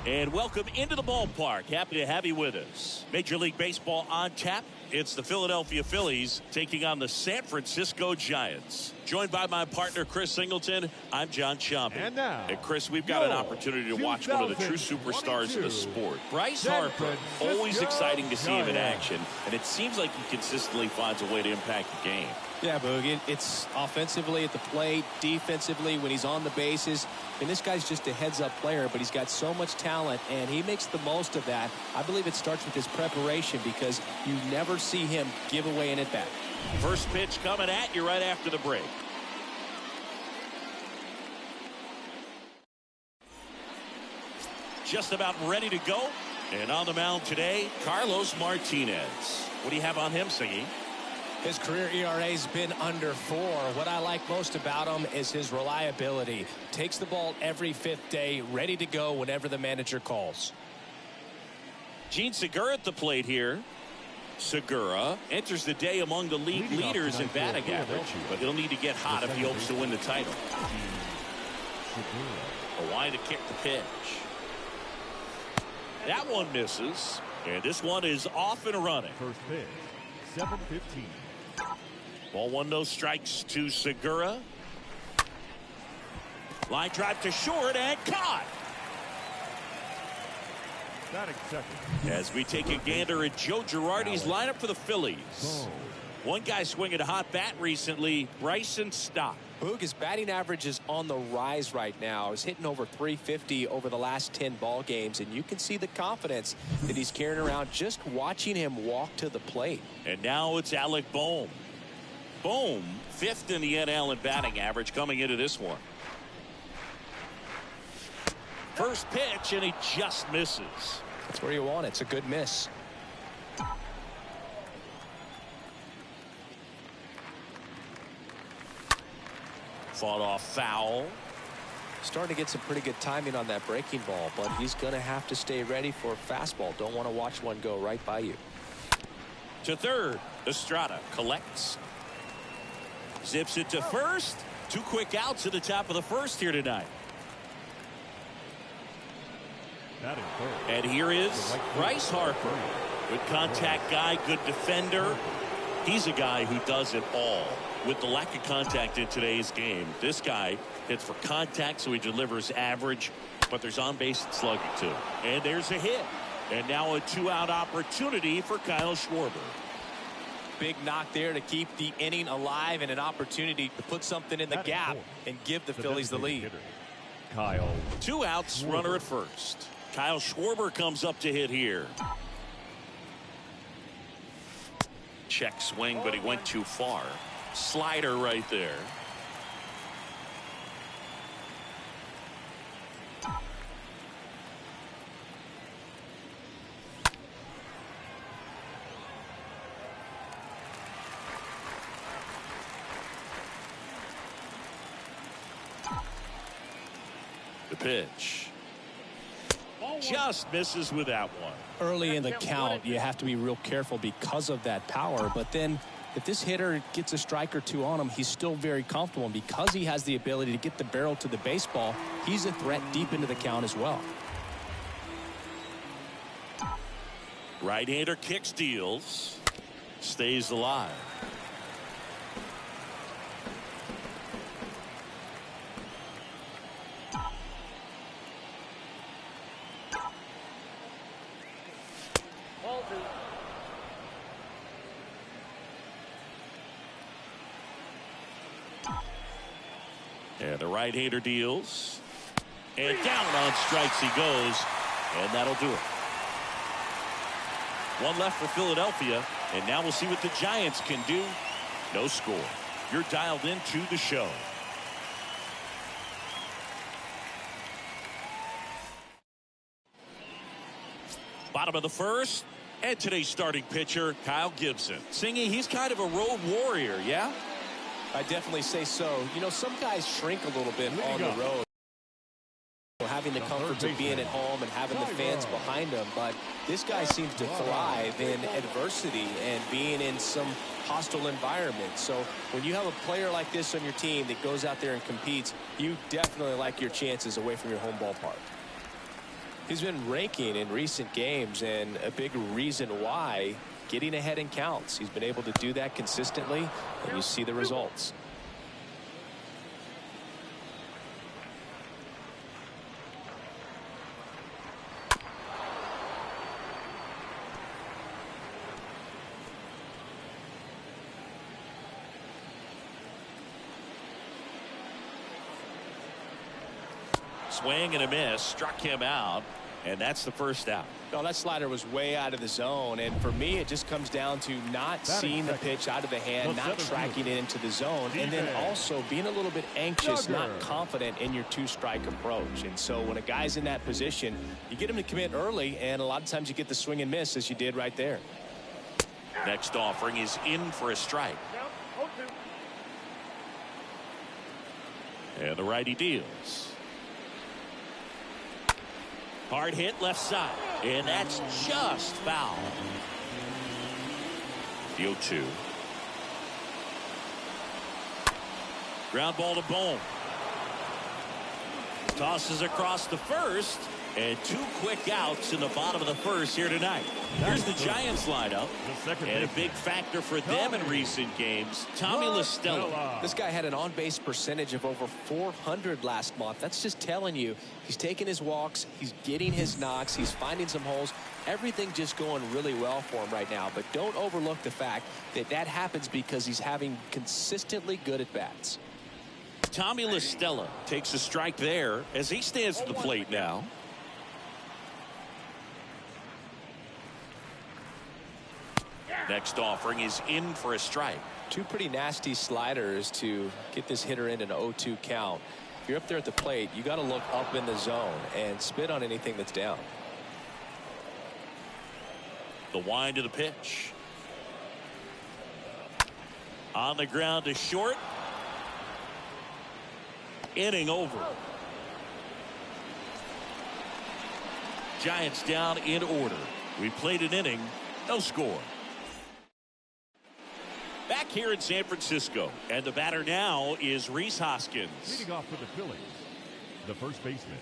And welcome into the ballpark. Happy to have you with us. Major League Baseball on tap. It's the Philadelphia Phillies taking on the San Francisco Giants. Joined by my partner, Chris Singleton, I'm John Schaub. And now, Chris, we've got an opportunity to watch one of the true superstars of the sport. Bryce Harper, always exciting to see him in action, and it seems like he consistently finds a way to impact the game. Yeah, Boog, it's offensively at the plate, defensively when he's on the bases. And this guy's just a heads-up player, but he's got so much talent, and he makes the most of that. I believe it starts with his preparation because you never see him give away an at-bat. First pitch coming at you right after the break. Just about ready to go. And on the mound today, Carlos Martinez. What do you have on him, Siggy? His career ERA's been under 4. What I like most about him is his reliability. Takes the ball every 5th day, ready to go whenever the manager calls. Gene Segura at the plate here. Segura enters the day among the league leaders in batting average, but he'll need to get hot if he hopes to win the title. A line to kick the pitch. That one misses, and this one is off and running. First pitch, 7:15. Ball one, no strikes to Segura. Line drive to short and caught. As we take a gander at Joe Girardi's lineup for the Phillies. One guy swinging a hot bat recently, Bryson Stott. Boog, his batting average is on the rise right now. He's hitting over 350 over the last 10 ball games, and you can see the confidence that he's carrying around just watching him walk to the plate. And now it's Alec Bohm. Bohm, 5th in the NL in batting average coming into this one. First pitch, and he just misses. That's where you want it. It's a good miss. Fought off foul. Starting to get some pretty good timing on that breaking ball, but he's going to have to stay ready for a fastball. Don't want to watch one go right by you. To third, Estrada collects. Zips it to first. 2 quick outs at the top of the first here tonight. And here is Bryce Harper. Good contact guy, good defender. He's a guy who does it all. With the lack of contact in today's game, this guy hits for contact, so he delivers average, but there's on-base slugging too. And there's a hit. And now a 2-out opportunity for Kyle Schwarber. Big knock there to keep the inning alive and an opportunity to put something in the gap and give the Phillies the lead. Kyle. 2 outs, runner at first. Kyle Schwarber comes up to hit here. Check swing, but he went too far. Slider right there. The pitch. Just misses with that one. Early in the count, you have to be real careful because of that power, but then if this hitter gets a strike or two on him, he's still very comfortable. And because he has the ability to get the barrel to the baseball, he's a threat deep into the count as well. Right-hander kick steals. Stays alive. And the right-hander deals. And down on strikes he goes. And that'll do it. One left for Philadelphia. And now we'll see what the Giants can do. No score. You're dialed into the show. Bottom of the first. And today's starting pitcher, Kyle Gibson. Singy, he's kind of a road warrior, yeah? I definitely say so. You know, some guys shrink a little bit on the road, having the comforts of being at home and having the fans behind them. But this guy seems to thrive in adversity and being in some hostile environment. So when you have a player like this on your team that goes out there and competes, you definitely like your chances away from your home ballpark. He's been raking in recent games, and a big reason why, getting ahead in counts. He's been able to do that consistently, and you see the results. Swing and a miss, struck him out, and that's the first out. No, that slider was way out of the zone, and for me it just comes down to not seeing the pitch out of the hand, not tracking it into the zone, and then also being a little bit anxious, not confident in your 2-strike approach. And so when a guy's in that position, you get him to commit early, and a lot of times you get the swing and miss as you did right there. Next offering is in for a strike. And the righty deals. Hard hit left side, and that's just foul. The 0-2. Ground ball to Bohm. Tosses across the first. And 2 quick outs in the bottom of the first here tonight. Here's the Giants lineup. And a big factor for them in recent games, Tommy La Stella. This guy had an on-base percentage of over 400 last month. That's just telling you he's taking his walks, he's getting his knocks, he's finding some holes. Everything just going really well for him right now. But don't overlook the fact that that happens because he's having consistently good at-bats. Tommy La Stella takes a strike there as he stands at the plate now. Next offering is in for a strike. 2 pretty nasty sliders to get this hitter in an 0-2 count. If you're up there at the plate, you got to look up in the zone and spit on anything that's down. The wind to the pitch. On the ground to short. Inning over. Giants down in order. We played an inning, no score. Back here in San Francisco, and the batter now is Rhys Hoskins. Leading off for the Phillies, the first baseman,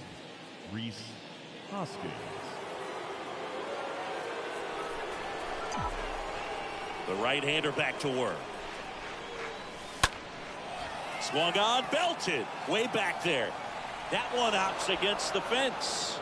Rhys Hoskins. The right-hander back to work. Swung on, belted, way back there. That one opts against the fence.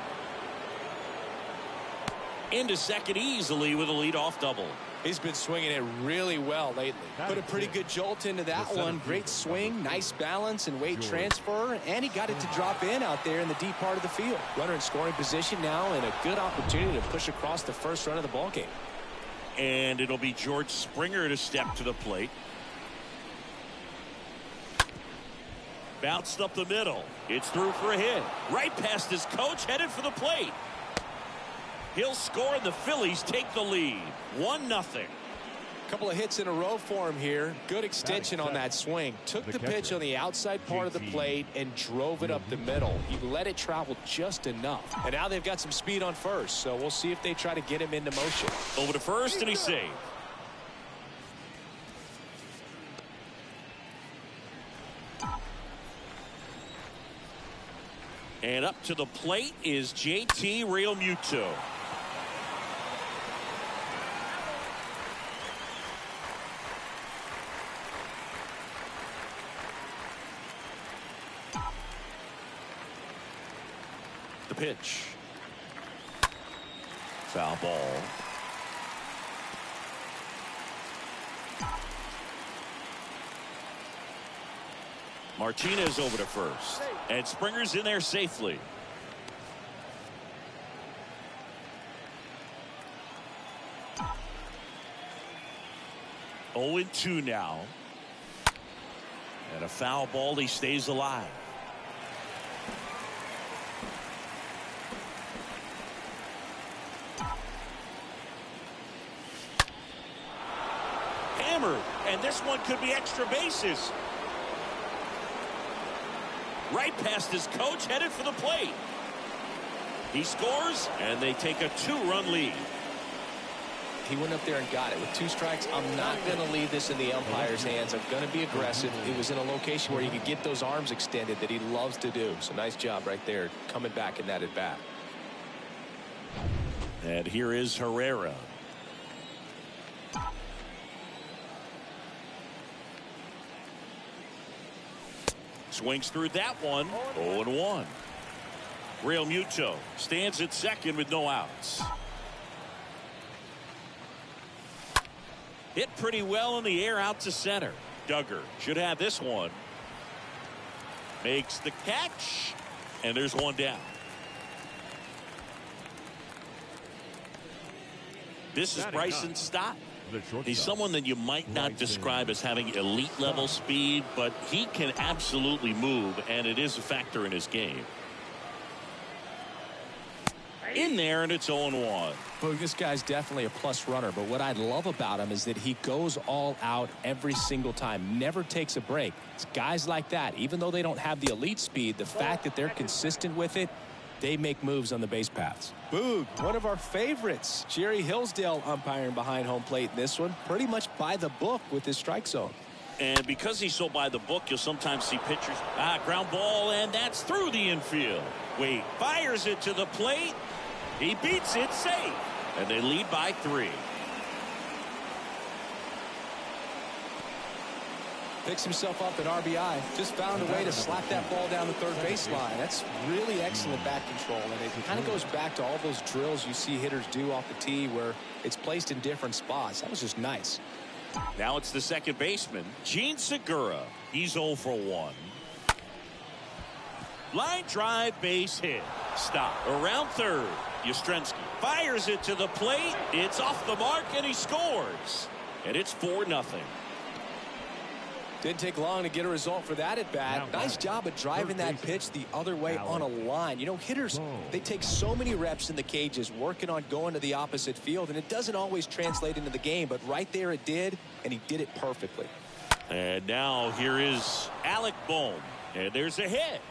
Into second easily with a leadoff double. He's been swinging it really well lately. Put a pretty good jolt into that one. Great swing, nice balance and weight transfer, and he got it to drop in out there in the deep part of the field. Runner in scoring position now, and a good opportunity to push across the first run of the ball game. And it'll be George Springer to step to the plate. Bounced up the middle. It's through for a hit. Right past his coach, headed for the plate. He'll score, and the Phillies take the lead. 1-0. Couple of hits in a row for him here. Good extension on that swing. Took the pitch on the outside part of the plate and drove it up the middle. He let it travel just enough. And now they've got some speed on first, so we'll see if they try to get him into motion. Over to first, and he's saved. And up to the plate is JT Realmuto. The pitch. Foul ball. Martinez over to first, and Springer's in there safely. Oh, 0-2 now, and a foul ball. He stays alive. Hammered, and this one could be extra bases. Right past his coach, headed for the plate. He scores, and they take a 2-run lead. He went up there and got it. With 2 strikes, I'm not going to leave this in the umpire's hands. I'm going to be aggressive. It was in a location where he could get those arms extended that he loves to do. So nice job right there, coming back in that at-bat. And here is Herrera. Swings through that one. 0-1. Realmuto stands at second with no outs. Hit pretty well in the air out to center. Duggar should have this one. Makes the catch, and there's one down. This is Bryson Stott. He's someone that you might not describe as having elite level speed, but he can absolutely move, and it is a factor in his game. In there, and it's 0-1. Well, this guy's definitely a plus runner, but what I love about him is that he goes all out every single time, never takes a break. It's guys like that, even though they don't have the elite speed, the fact that they're consistent with it, they make moves on the base paths. Boog, one of our favorites. Jerry Hillsdale umpiring behind home plate in this one. Pretty much by the book with his strike zone. And because he's so by the book, you'll sometimes see pitchers. Ground ball, and that's through the infield. Wade fires it to the plate. He beats it safe. And they lead by 3. Picks himself up at RBI. Just found a way to slap that ball down the third baseline. That's really excellent bat control. And it kind of goes back to all those drills you see hitters do off the tee where it's placed in different spots. That was just nice. Now it's the second baseman, Gene Segura. He's 0 for 1. Line drive, base hit. Stop. Around third. Yastrzemski fires it to the plate. It's off the mark, and he scores. And it's 4-0. Didn't take long to get a result for that at bat. Nice job of driving that pitch the other way on a line. You know, hitters, they take so many reps in the cages working on going to the opposite field, and it doesn't always translate into the game, but right there it did, and he did it perfectly. And now here is Alec Bohm, and there's a hit.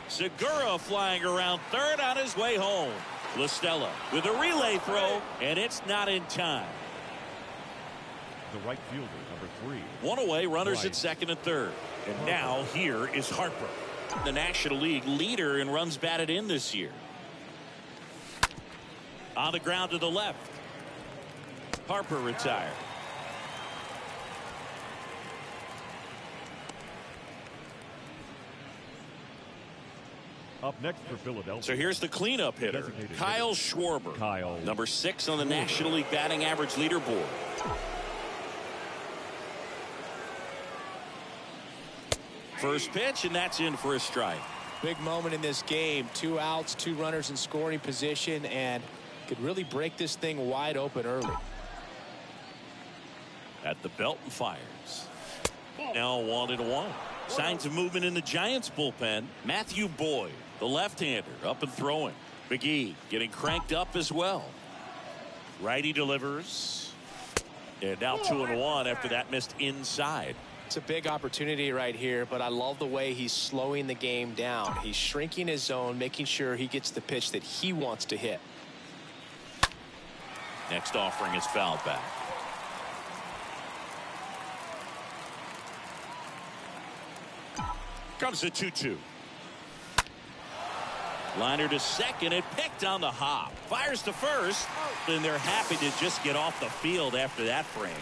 Segura flying around third on his way home. LaStella with a relay throw, and it's not in time. The right fielder, number 3. One away, runners at second and third. And now here is Harper, the National League leader in runs batted in this year. On the ground to the left. Harper retired. Up next for Philadelphia. So here's the cleanup hitter, Kyle Schwarber, number 6 on the National League batting average leaderboard. First pitch, and that's in for a strike. Big moment in this game. 2 outs, 2 runners in scoring position, and could really break this thing wide open early. At the belt and fires. Now 1-1. Signs of movement in the Giants bullpen. Matthew Boyd, the left-hander, up and throwing. McGee getting cranked up as well. Righty delivers. And now 2-1 after that missed inside. It's a big opportunity right here, but I love the way he's slowing the game down. He's shrinking his zone, making sure he gets the pitch that he wants to hit. Next offering is fouled back. Comes the 2-2. Liner to second and picked on the hop. Fires to first, and they're happy to just get off the field after that frame.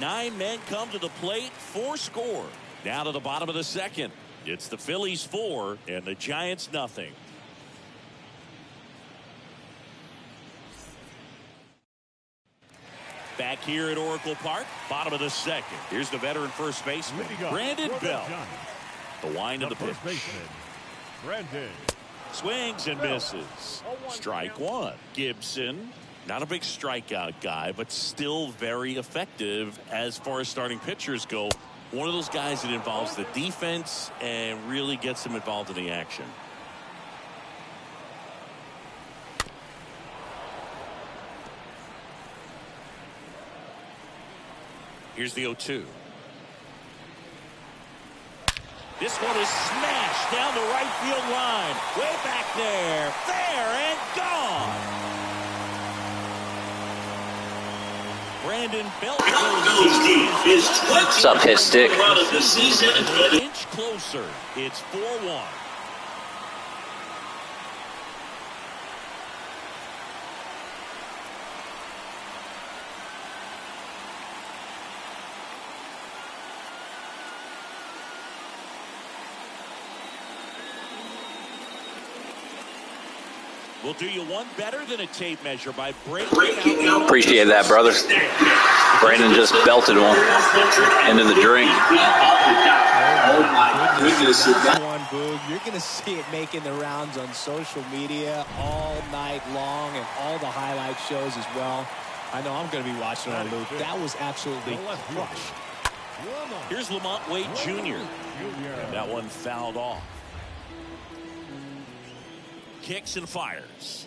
9 men come to the plate, 4 score. Now to the bottom of the second. It's the Phillies 4 and the Giants nothing. Back here at Oracle Park, bottom of the second. Here's the veteran first baseman, Brandon Belt. The wind of the pitch. Brandon. Swings and misses. Strike 1. Gibson. Not a big strikeout guy, but still very effective as far as starting pitchers go. One of those guys that involves the defense and really gets them involved in the action. Here's the 0-2. This one is smashed down the right field line. Way back there. There and gone. Brandon Belt is What's up, hit stick? an inch closer. It's 4-1. We'll do you one better than a tape measure by breaking out. Appreciate that, brother. Brandon just belted one into the drink. Oh my goodness. One, Boog. You're going to see it making the rounds on social media all night long and all the highlight shows as well. I know I'm going to be watching on loop. That was absolutely crushed. Here's Lamont Wade Jr. And that one fouled off. Kicks and fires.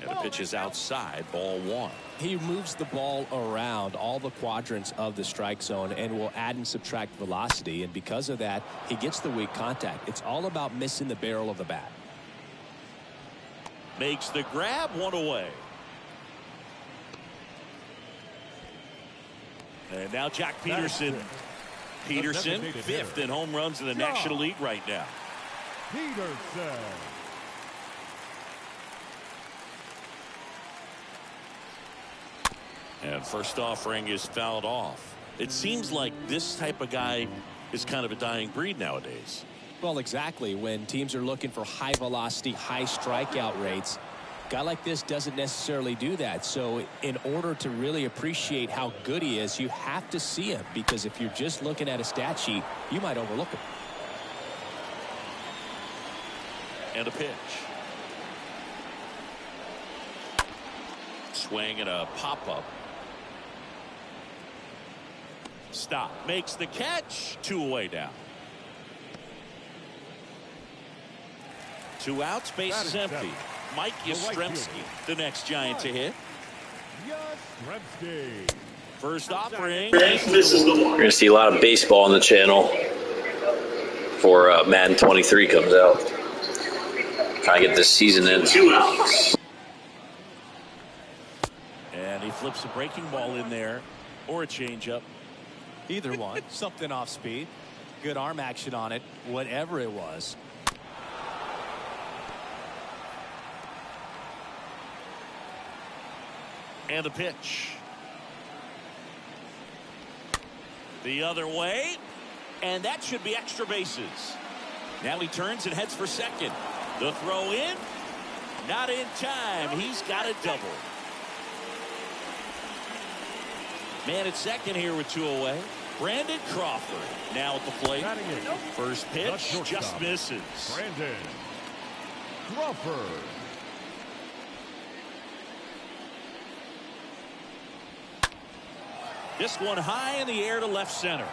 And the pitch is outside, ball 1. He moves the ball around all the quadrants of the strike zone and will add and subtract velocity, and because of that he gets the weak contact. It's all about missing the barrel of the bat. Makes the grab, 1 away. And now Jack Peterson. Peterson, 5th in home runs in the National League right now. Peterson. And first offering is fouled off. It seems like this type of guy is kind of a dying breed nowadays. Well, exactly. When teams are looking for high velocity, high strikeout rates, a guy like this doesn't necessarily do that. So in order to really appreciate how good he is, you have to see him, because if you're just looking at a stat sheet, you might overlook him. And a pitch. Swing and a pop-up. Stop. Makes the catch. 2 away now. 2 outs. Base is empty. Mike Yastrzemski, the next Giant to hit. Yastrzemski. First offering. Misses the We're one. going to see a lot of baseball on the channel before Madden 23 comes out. Trying to get this season in. 2 outs. And he flips a breaking ball in there, or a changeup. Either one. Something off speed. Good arm action on it, whatever it was. And a pitch. The other way. And that should be extra bases. Now he turns and heads for second. The throw in. Not in time. He's got a double. Man at second here with 2 away. Brandon Crawford now at the plate. First pitch just misses. Brandon Crawford. This one high in the air to left center.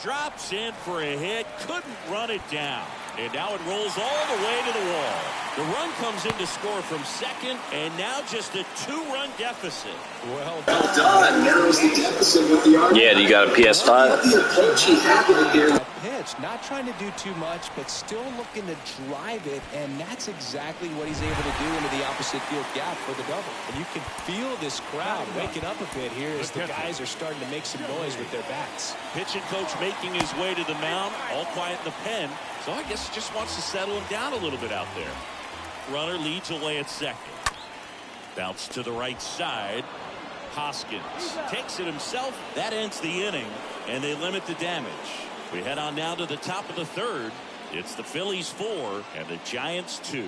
Drops in for a hit. Couldn't run it down. And now it rolls all the way to the wall. The run comes in to score from second, and now just a 2-run deficit. Well Done. Narrows the deficit with the arm. Yeah, do you got a PS5? The approach he happening here. pitch, not trying to do too much, but still looking to drive it, and that's exactly what he's able to do into the opposite field gap for the double. And you can feel this crowd waking up a bit here as the guys are starting to make some noise with their bats. Pitching coach making his way to the mound, all quiet in the pen, so I guess he just wants to settle him down a little bit out there. Runner leads away at second. Bounce to the right side. Hoskins takes it himself. That ends the inning, and they limit the damage. We head on now to the top of the third. It's the Phillies 4 and the Giants 2.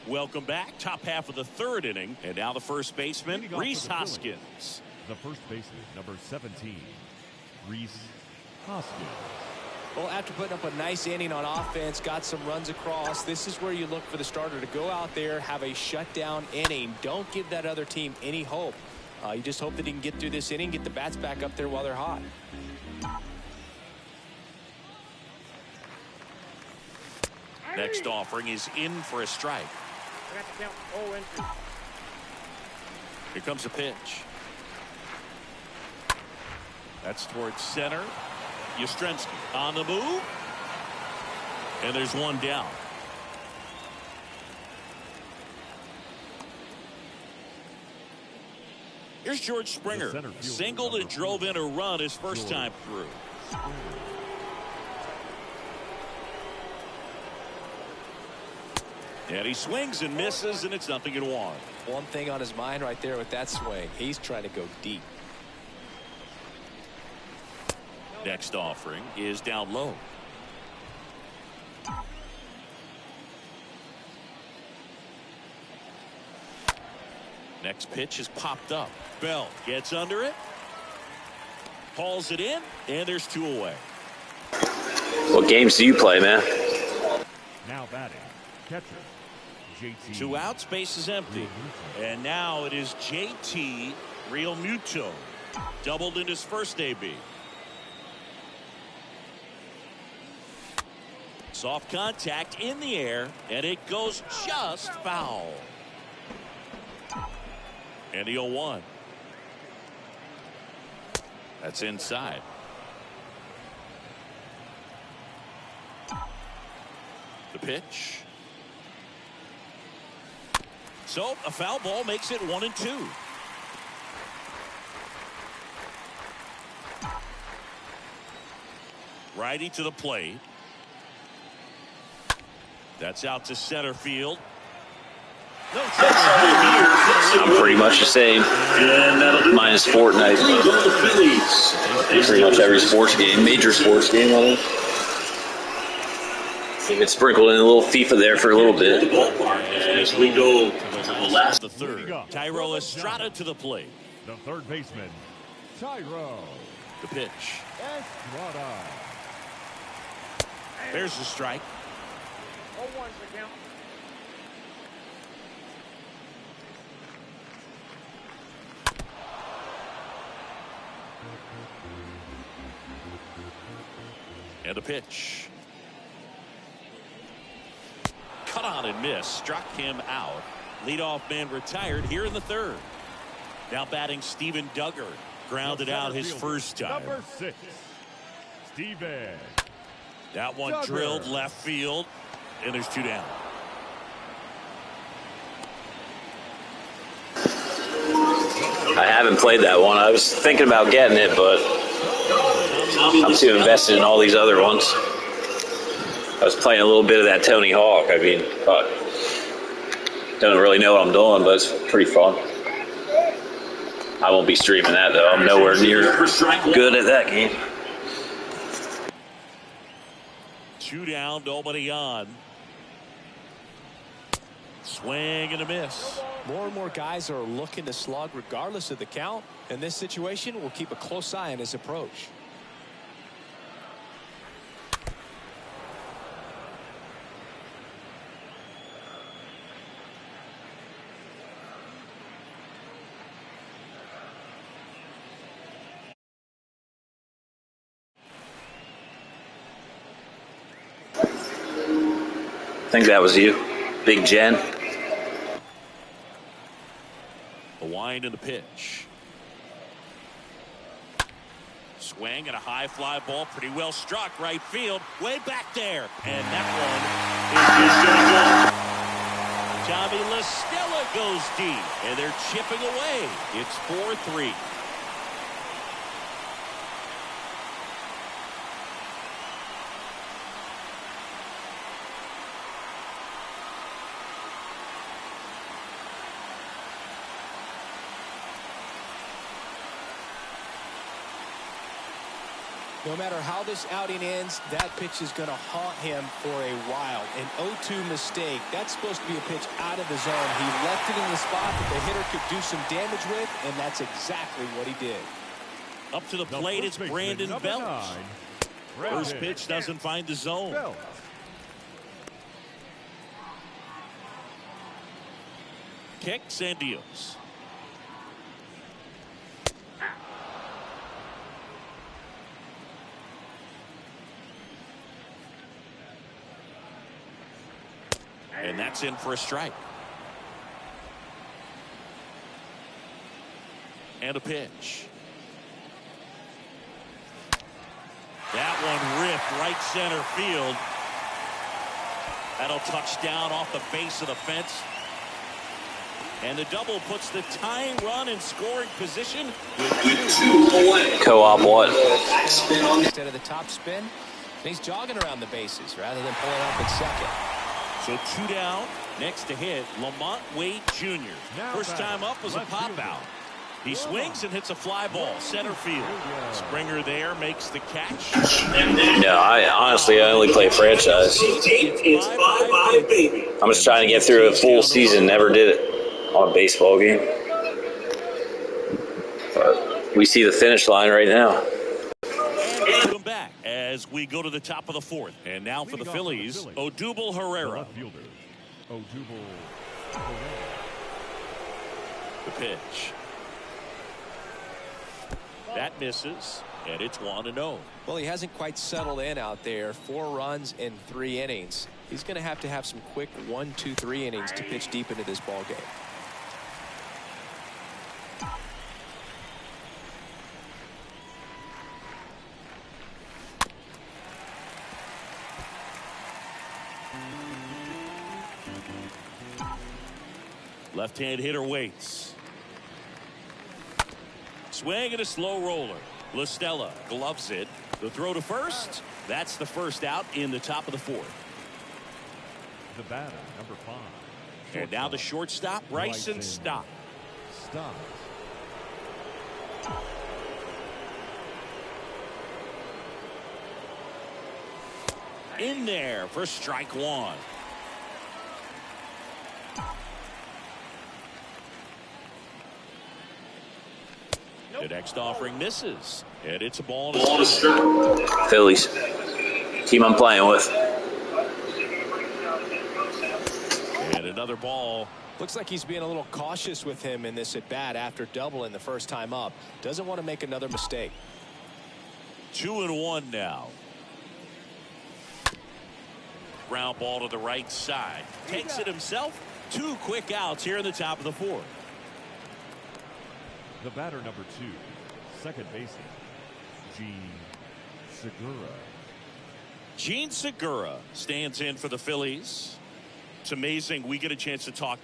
Welcome back. Top half of the third inning, and now the first baseman, Rhys Hoskins. The first baseman, number 17, Rhys Hoskins. Well, after putting up a nice inning on offense, got some runs across, this is where you look for the starter to go out there, have a shutdown inning. Don't give that other team any hope. You just hope that he can get through this inning, get the bats back up there while they're hot. Next offering is in for a strike. Here comes a pitch. That's towards center. Yastrzemski on the move. And there's one down. Here's George Springer. Singled and drove in a run his first time through. And he swings and misses, and it's 0-1. One thing on his mind right there with that swing, he's trying to go deep. Next offering is down low. Next pitch is popped up. Bell gets under it. Hauls it in, and there's 2 away. What games do you play, man? Now batting, catcher, JT. 2 outs, base is empty. And now it is JT Realmuto. Doubled in his first AB. Soft contact in the air, and it goes just foul. And the 0-1. That's inside. The pitch. So a foul ball makes it 1-2. Righty to the plate. That's out to center field. No, I'm pretty much the same. Minus Fortnite. Pretty much every sports game, major sports game. I think it's sprinkled in a little FIFA there for a little bit. As we go to the last. The third. Tyro Estrada to the plate. The third baseman, Tyro The pitch. Estrada. There's the strike. And a pitch. Cut on and miss. Struck him out. Leadoff man retired here in the third. Now batting Steven Duggar. Grounded out his first time. Number 6, Steven. That one Duggar. drilled left field. And there's 2 down. I haven't played that one. I was thinking about getting it, but I'm too invested in all these other ones. I was playing a little bit of that Tony Hawk. I mean, don't really know what I'm doing, but it's pretty fun. I won't be streaming that, though. I'm nowhere near good at that game. 2 down, nobody on. Swing and a miss. More and more guys are looking to slug regardless of the count. In this situation, we'll keep a close eye on his approach. I think that was you, Big Jen. A wind and a pitch. Swing and a high fly ball. Pretty well struck. Right field. Way back there. And that one is just going to go. Tommy La Stella goes deep. And they're chipping away. It's 4-3. No matter how this outing ends, that pitch is going to haunt him for a while. An 0-2 mistake. That's supposed to be a pitch out of the zone. He left it in the spot that the hitter could do some damage with, and that's exactly what he did. Up to the plate, it's Brandon Belt. 9, First pitch doesn't find the zone. Belt. Kicks and deals. And that's in for a strike. And a pitch. That one ripped right center field. That'll touch down off the face of the fence. And the double puts the tying run in scoring position with 2 away. Co-op what? Instead of the top spin, he's jogging around the bases rather than pulling up at second. So 2 down. Next to hit, Lamont Wade Jr. First time up was a pop out. He swings and hits a fly ball center field. Springer there makes the catch. Yeah, I only play franchise. It's 5-5, baby. I'm just trying to get through a full season. Never did it on a baseball game. But we see the finish line right now. And put him back as we go to the top of the 4th. And now for the Phillies, Odubel Herrera. Left fielder, Odubel Herrera. The pitch. That misses, and it's 1-0. Well, he hasn't quite settled in out there. 4 runs in 3 innings. He's going to have some quick 1, 2, 3 innings to pitch deep into this ball game. Left-hand hitter waits. Swing and a slow roller. LaStella gloves it. The throw to first. That's the first out in the top of the fourth. The batter, number 5. And now the shortstop, Bryson Stott. Stott. In there for strike one. The next offering misses. And it's a ball and a strike. Phillies. Team I'm playing with. And another ball. Looks like he's being a little cautious with him in this at bat after doubling the first time up. Doesn't want to make another mistake. 2-1 now. Ground ball to the right side. Takes it himself. 2 quick outs here in the top of the fourth. The batter, number 2. Second baseman, Gene Segura. Gene Segura stands in for the Phillies. It's amazing. We get a chance to talk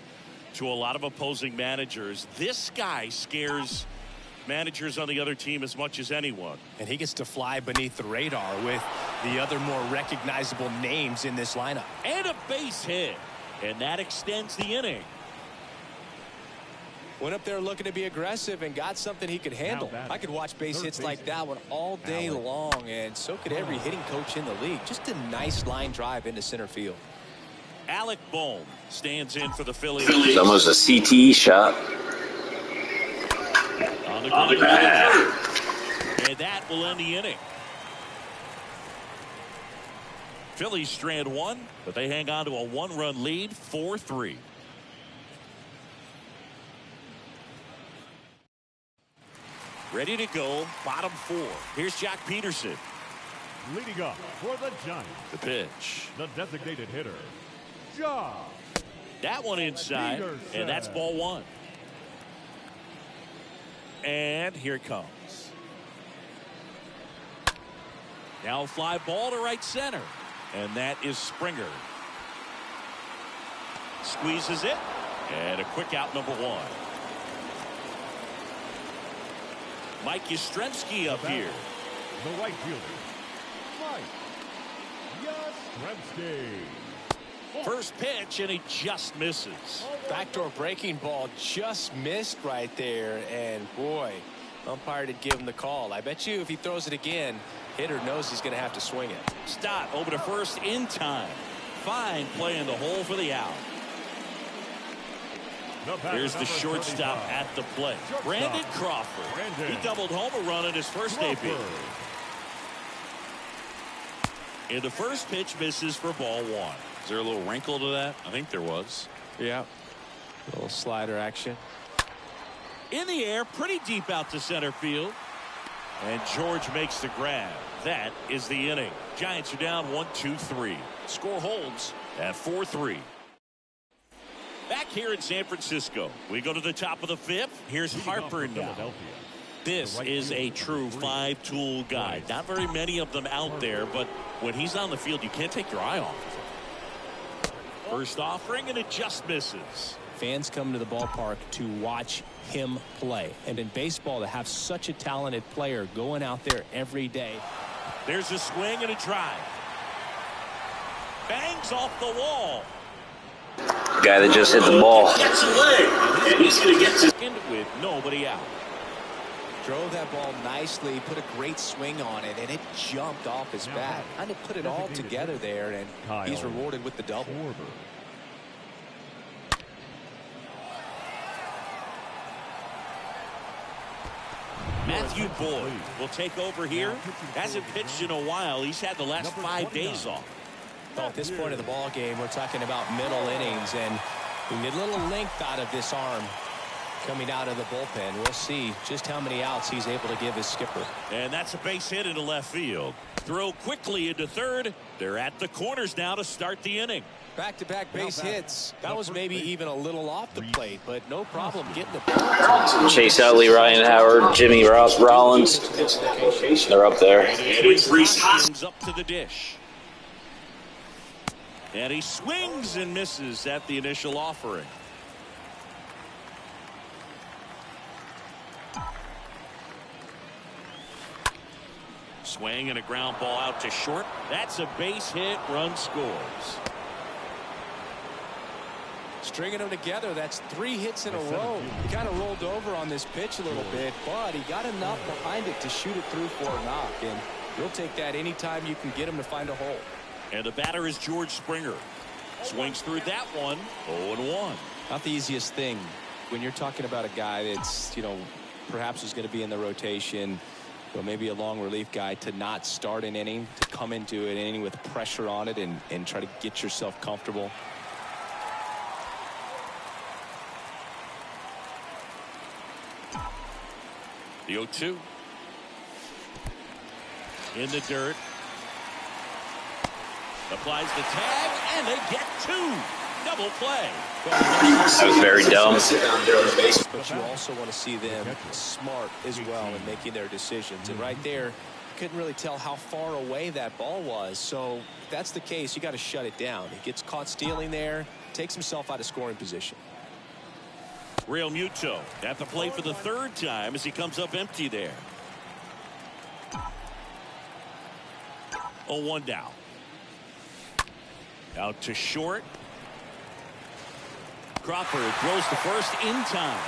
to a lot of opposing managers. This guy scares managers on the other team as much as anyone. And he gets to fly beneath the radar with the other more recognizable names in this lineup. And a base hit. And that extends the inning. Went up there looking to be aggressive and got something he could handle. I could watch base hits like that one all day long, and so could every hitting coach in the league. Just a nice line drive into center field. Alec Bohm stands in for the Phillies. It's almost a CTE shot. On the ground. And that will end the inning. Phillies strand 1, but they hang on to a 1-run lead, 4-3. Ready to go, bottom 4. Here's Jack Peterson. Leading up for the Giants, The pitch. the designated hitter, Josh. That one inside, and that's ball 1. And here it comes. Now a fly ball to right center, and that is Springer. Squeezes it, and a quick out, number 1. Mike Yastrzemski up here. The right fielder, Mike Yastrzemski. First pitch, and he just misses. Backdoor breaking ball just missed right there, and boy, umpire did give him the call. I bet you if he throws it again, hitter knows he's going to have to swing it. Stott over to first in time. Fine play in the hole for the out. Here's the shortstop at the plate. Brandon Crawford. He doubled home a run in his first debut. And the first pitch misses for ball 1. Is there a little wrinkle to that? I think there was. Yeah. A little slider action. In the air, pretty deep out to center field. And George makes the grab. That is the inning. Giants are down 1-2-3. Score holds at 4-3. Back here in San Francisco, we go to the top of the 5th. Here's Harper now. This is a true 5-tool guy. Not very many of them out there, but when he's on the field, you can't take your eye off of him. First offering, and it just misses. Fans come to the ballpark to watch him play. And in baseball, to have such a talented player going out there every day. There's a swing and a drive. Bangs off the wall. Guy that just hit the ball. Gets away, and he's going to get to With nobody out. Drove that ball nicely, put a great swing on it, and it jumped off his bat. Kind of put it all together there, and he's rewarded with the double. Matthew Boyd will take over here. Hasn't pitched in a while. He's had the last 5 days off. Well, at this point of the ball game, we're talking about middle innings, and we need a little length out of this arm coming out of the bullpen. We'll see just how many outs he's able to give his skipper. And that's a base hit into left field. Throw quickly into third. They're at the corners now to start the inning. Back-to-back base hits. That was maybe even a little off the plate, but no problem getting the ball. Chase Utley, Ryan Howard, Jimmy Rollins. They're up there. Comes up to the dish. And he swings and misses at the initial offering. Swing and a ground ball out to short. That's a base hit. Run scores. Stringing them together, that's 3 hits in a row. He kind of rolled over on this pitch a little bit, but he got enough behind it to shoot it through for a knock, and you'll take that anytime you can get him to find a hole. And the batter is George Springer. Swings through that one. 0-1. Not the easiest thing when you're talking about a guy that's, perhaps is going to be in the rotation, or maybe a long relief guy, to not start an inning, to come into an inning with pressure on it and try to get yourself comfortable. The 0-2. In the dirt. Applies the tag, and they get 2. Double play. That was very dumb. But you also want to see them smart as well in making their decisions. And right there, couldn't really tell how far away that ball was. So if that's the case, you got to shut it down. He gets caught stealing there, takes himself out of scoring position. Real Muto at the plate for the 3rd time as he comes up empty there. 0-1 down. Out to short. Crawford throws to first in time.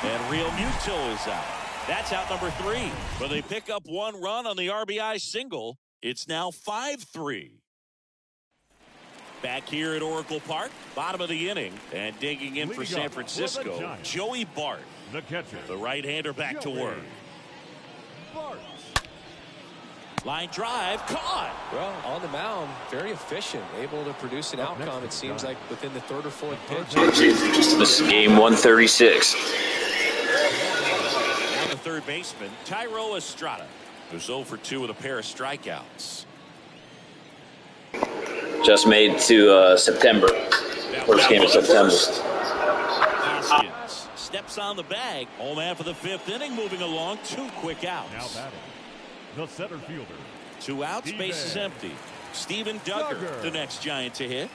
And Real Muto is out. That's out number 3. But they pick up 1 run on the RBI single. It's now 5-3. Back here at Oracle Park, bottom of the inning, and digging in for San Francisco, Joey Bart, the catcher, the right-hander, back to work. Bart. Line drive, caught. Well, on the mound, very efficient, able to produce an outcome, it seems like, within the 3rd or 4th pitch. This is game 136. And the third baseman, Tyro Estrada, who's 0 for 2 with a pair of strikeouts. Just made to September. First game of September. Hoskins steps on the bag. Home man for the 5th inning, moving along. 2 quick outs. Now batting, the center fielder. 2 outs, base is empty. Steven Duggar, the next Giant to hit.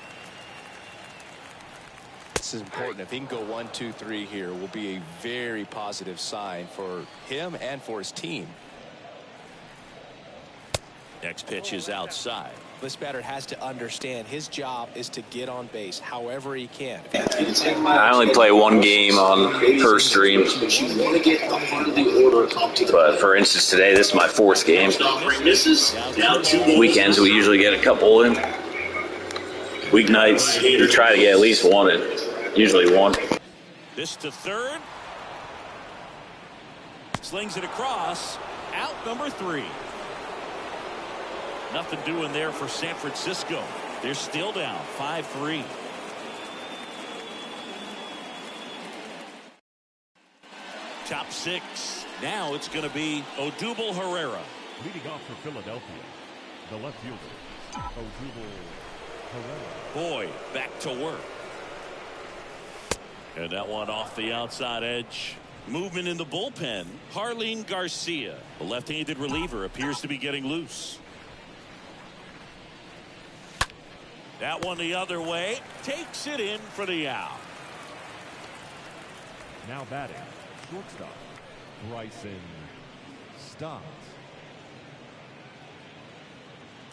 This is important. If he can go 1, 2, 3 here, will be a very positive sign for him and for his team. Next pitch is outside. This batter has to understand his job is to get on base however he can. I only play 1 game on per stream. But for instance, today, this is my 4th game. Weekends, we usually get a couple in. Weeknights, we try to get at least 1 in. Usually 1. This to 3rd. Slings it across. Out number 3. Nothing doing there for San Francisco. They're still down 5-3. Top 6. Now it's going to be Odubel Herrera. Leading off for Philadelphia, the left fielder, Odubel Herrera. Boyd back to work. And that one off the outside edge. Movement in the bullpen. Harleen Garcia, the left-handed reliever, appears to be getting loose. That one the other way. Takes it in for the out. Now batting, shortstop, Bryson Stott.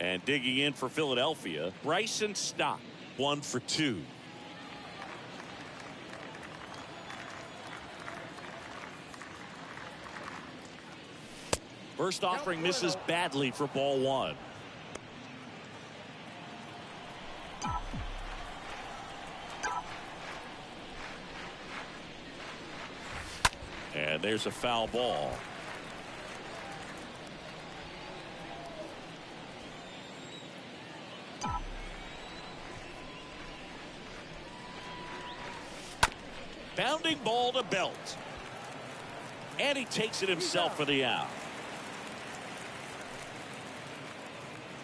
And digging in for Philadelphia, Bryson Stott. 1 for 2. First offering misses badly for ball 1. And there's a foul ball. Bounding ball to Belt. And he takes it himself for the out.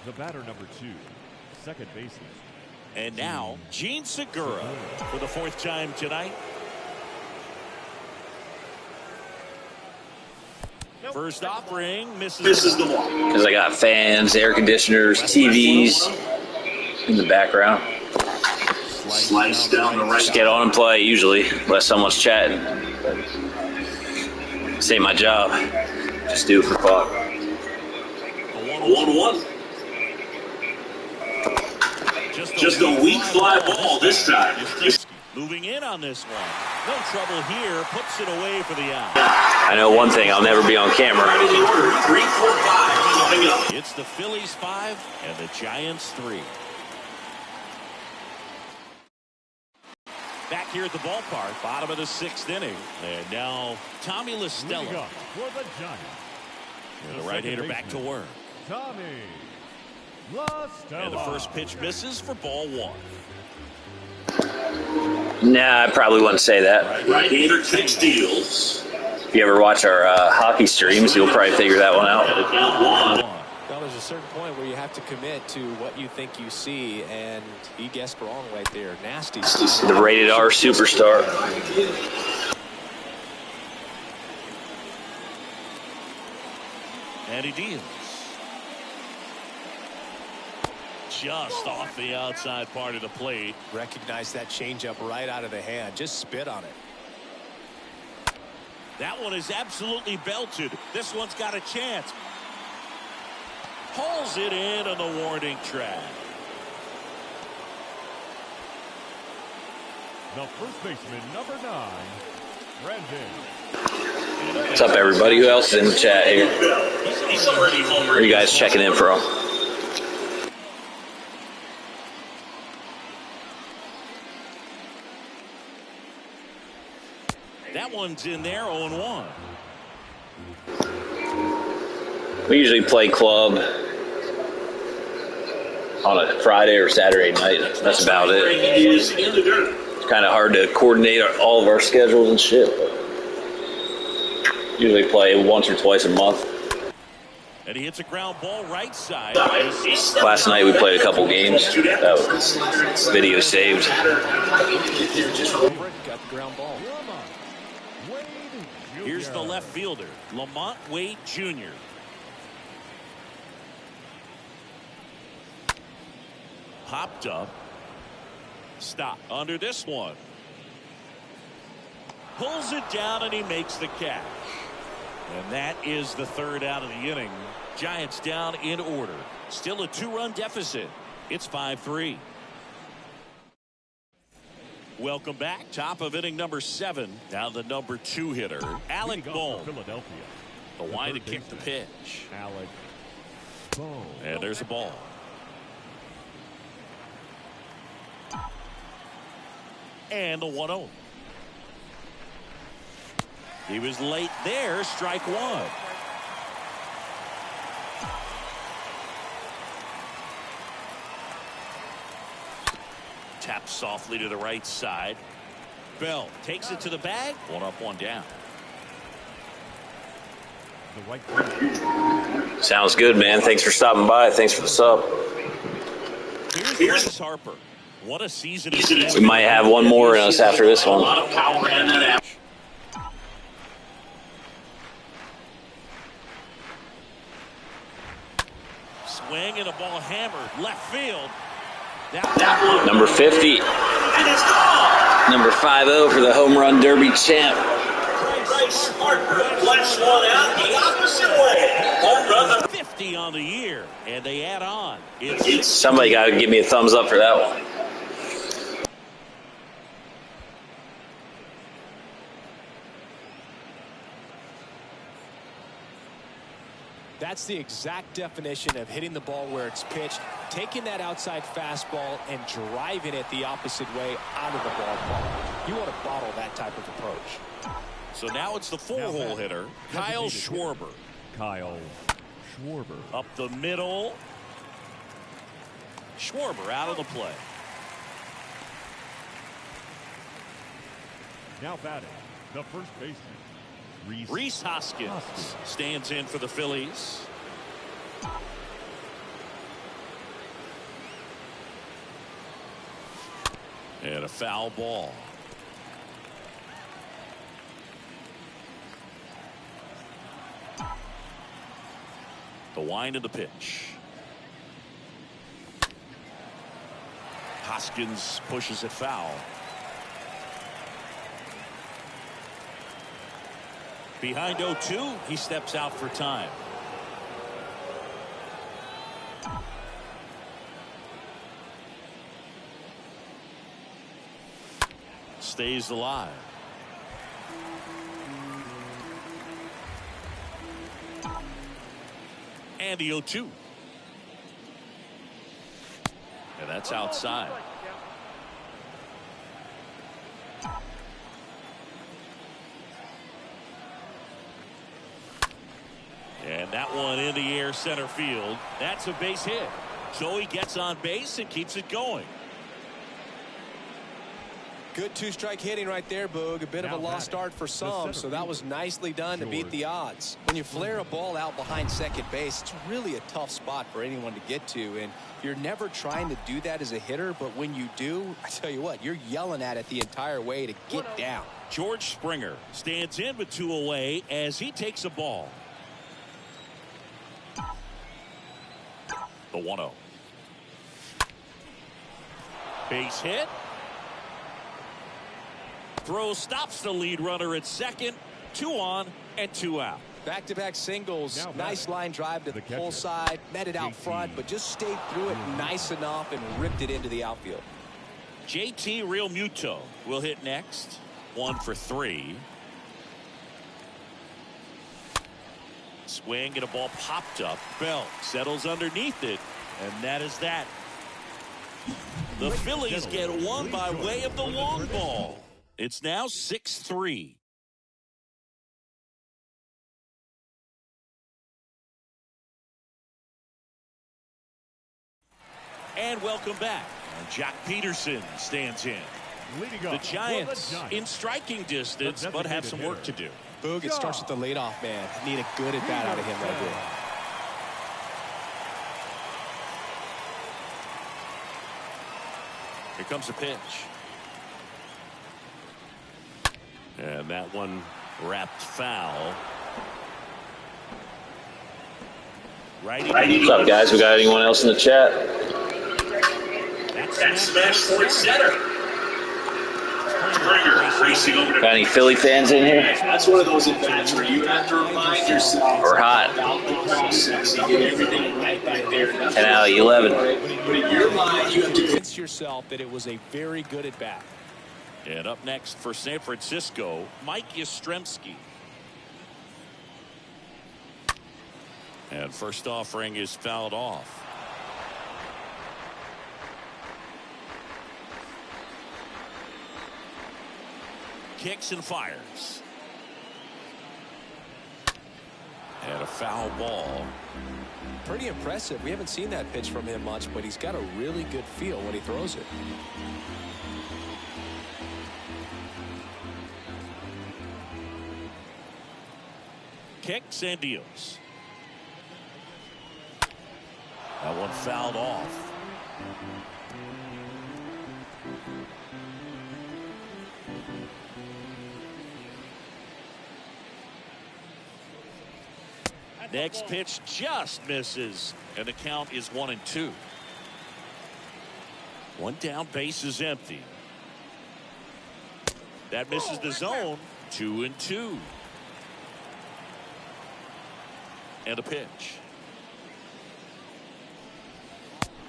The batter number 2, second baseman. And now Gene Segura for the 4th time tonight. First offering misses the ball. Because I got fans, air conditioners, TVs in the background. Slice down the right. Just get on and play usually, unless someone's chatting. This ain't my job. Just do it for fun. The 1-1. Just a weak fly ball this time. Moving in on this one. No trouble here. Puts it away for the out. I know one thing. I'll never be on camera. 3, 4, 5 coming up. It's the Phillies 5 and the Giants 3. Back here at the ballpark, bottom of the 6th inning. And now Tommy LaStella. For the Giants. The right-hander back to work. Tommy LaStella. And the first pitch misses for ball 1. Nah, I probably wouldn't say that. Right-hander takes deals. If you ever watch our hockey streams, you'll probably figure that one out. Count 1. Well, there's a certain point where you have to commit to what you think you see, and he guessed wrong right there. Nasty. The rated R superstar. And he deals. Just off the outside part of the plate. Recognize that changeup right out of the hand. Just spit on it. That one is absolutely belted. This one's got a chance. Pulls it in on the warning track. The first baseman, number 9, Brandon. What's up, everybody? Who else is in the chat here? He's already home. Where are you guys checking in from? That one's in there, 0-1. We usually play club on a Friday or Saturday night. That's about it. Is in the dirt. It's kind of hard to coordinate all of our schedules and shit. But usually play once or twice a month. And he hits a ground ball right side. Last night we played a couple games. That was video saved. Got the ground ball. Here's the left fielder, Lamont Wade Jr. Popped up. Stop under this one. Pulls it down and he makes the catch. And that is the third out of the inning. Giants down in order. Still a 2-run deficit. It's 5-3. Welcome back. Top of inning number 7. Now the number 2 hitter, Alec Bohm. Philadelphia. The line to kick the pitch. Alec Bohm. And there's a ball. And the 1-0. He was late there. Strike 1. Taps softly to the right side. Bell takes it to the bag. 1 up, 1 down. The right Sounds good, man. Thanks for stopping by. Thanks for the sub. Here's Bryce Harper. What a season. We might have one more in us after this A one. lot of power in that app. Swing and a ball hammered left field. Number 50. Number 50 for the home run derby champ. Bryce Harper flex one out the opposite way. Home run number 50 on the year, and they add on. Somebody got to give me a thumbs up for that one. That's the exact definition of hitting the ball where it's pitched, taking that outside fastball and driving it the opposite way out of the ballpark. You want to bottle that type of approach. So now it's the 4-hole hitter, Kyle Schwarber. Kyle Schwarber. Up the middle. Schwarber out of the play. Now batting, the first baseman, Rhys Hoskins stands in for the Phillies. And a foul ball. The wind of the pitch. Hoskins pushes it foul. Behind 0-2, he steps out for time. Stays alive. And the 0-2. And that's outside. And that one in the air center field. That's a base hit. So he gets on base and keeps it going. Good two-strike hitting right there, Boog. A bit of a lost start for some, so that was nicely done to beat the odds. When you flare a ball out behind second base, it's really a tough spot for anyone to get to, and you're never trying to do that as a hitter, but when you do, I tell you what, you're yelling at it the entire way to get down. George Springer stands in with 2 away as he takes a ball. The 1-0. Base hit. Throw stops the lead runner at second. 2 on and 2 out. Back-to-back singles. Nice line drive to the pull side. Met it out front, but just stayed through it nice enough and ripped it into the outfield. JT Realmuto will hit next. 1 for 3. Swing and a ball popped up. Bell settles underneath it, and that is that. The Phillies get one by way of the long ball. It's now 6-3. And welcome back. Jack Peterson stands in. The Giants in striking distance, but have some work to do. Boog, it starts with the leadoff man. Need a good at bat out of him right here. Here comes a pitch. And that one wrapped foul. What's up, guys? We got anyone else in the chat? That's smash towards center. Springer racing over to. Got any Philly fans in here? That's one of those at bats where you have to remind yourself. We're hot. About the process. You get everything right there. 10 out of 11. But in your mind, you have to Convince yourself that it was a very good at bat. And up next for San Francisco, Mike Yastrzemski. And first offering is fouled off. Kicks and fires. And a foul ball. Pretty impressive. We haven't seen that pitch from him much, but he's got a really good feel when he throws it. Kicks and deals. That one fouled off. Next pitch just misses, and the count is 1-2. One down, base is empty. That misses the zone. 2-2. And a pitch.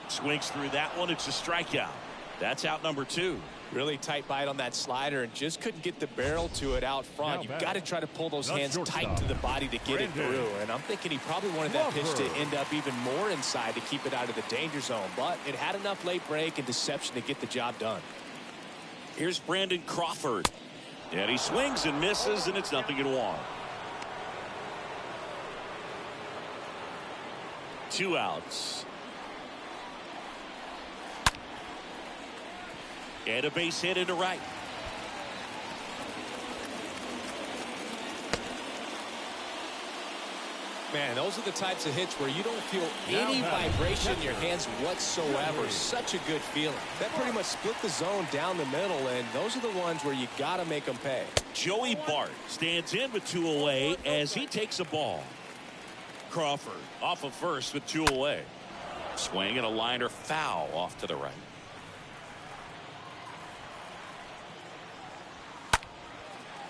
Swings through that one. It's a strikeout. That's out number 2. Really tight bite on that slider and just couldn't get the barrel to it out front. You've got to try to pull those hands tight to the body to get it through. And I'm thinking he probably wanted that pitch to end up even more inside to keep it out of the danger zone. But it had enough late break and deception to get the job done. Here's Brandon Crawford. And he swings and misses, and it's 0-1. 2 outs. And a base hit into right. Man, those are the types of hits where you don't feel any vibration in your hands whatsoever. Such a good feeling. That pretty much split the zone down the middle, and those are the ones where you got to make them pay. Joey Bart stands in with 2 away as he takes a ball. Crawford off of first with 2 away. Swing and a liner foul off to the right.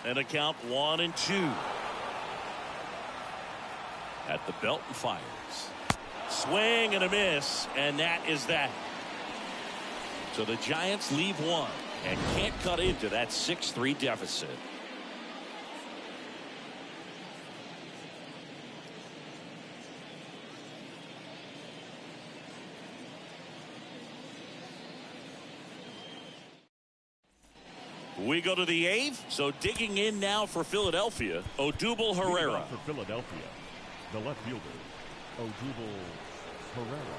And a count 1-2. At the belt and fires. Swing and a miss, and that is that. So the Giants leave one and can't cut into that 6-3 deficit. We go to the 8th, so digging in now for Philadelphia, Odubel Herrera. For Philadelphia, the left fielder, Odubel Herrera.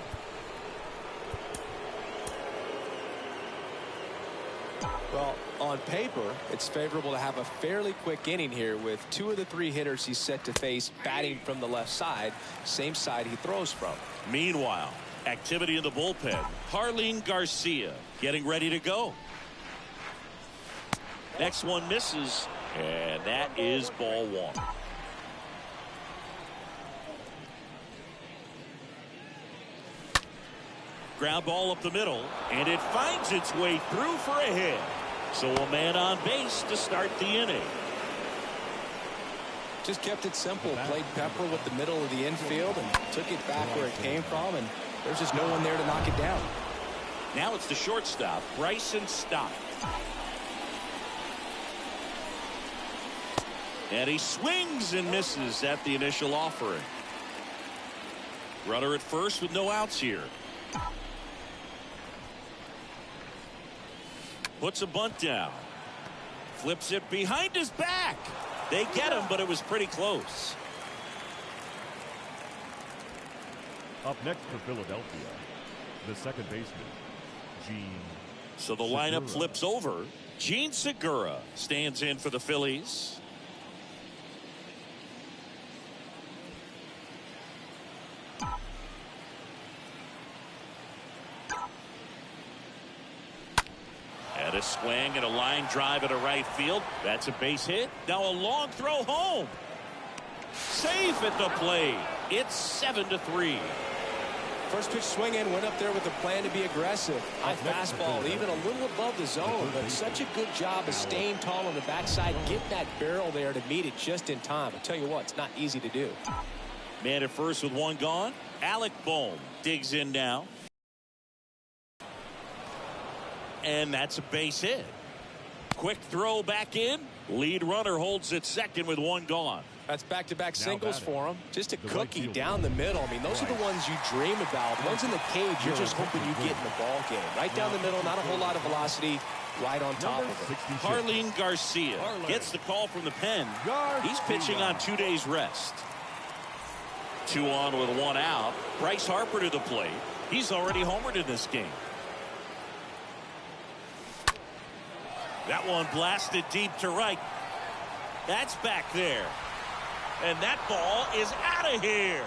Well, on paper, it's favorable to have a fairly quick inning here with 2 of the 3 hitters he's set to face batting from the left side, same side he throws from. Meanwhile, activity in the bullpen. Harleen Garcia getting ready to go. Next one misses, and that is ball 1. Ground ball up the middle, and it finds its way through for a hit. So a man on base to start the inning. Just kept it simple, played pepper with the middle of the infield and took it back where it came from, and there's just no one there to knock it down. Now it's the shortstop, Bryson Stott. And he swings and misses at the initial offering. Runner at first with no outs here. Puts a bunt down. Flips it behind his back. They get him, but it was pretty close. Up next for Philadelphia, the second baseman, Gene. So the lineup flips over. Gene Segura stands in for the Phillies. And a swing and a line drive at a right field. That's a base hit. Now a long throw home. Safe at the plate. It's 7-3. First pitch swing in, went up there with a plan to be aggressive. High fastball, even a little above the zone, but such a good job of staying tall on the backside, getting that barrel there to meet it just in time. I tell you what, it's not easy to do. Man at first with one gone. Alec Bohm digs in now. And that's a base hit. Quick throw back in. Lead runner holds it second with one gone. That's back-to-back singles for him. Just a cookie down the middle. I mean, those are the ones you dream about. Ones in the cage, you're just hoping you get in the ball game. Right down the middle, not a whole lot of velocity, right on top of it. Harleen Garcia gets the call from the pen. He's pitching on 2 days rest. 2 on with 1 out. Bryce Harper to the plate. He's already homered in this game. That one blasted deep to right. That's back there. And that ball is out of here.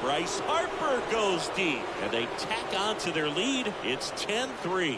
Bryce Harper goes deep. And they tack on to their lead. It's 10-3.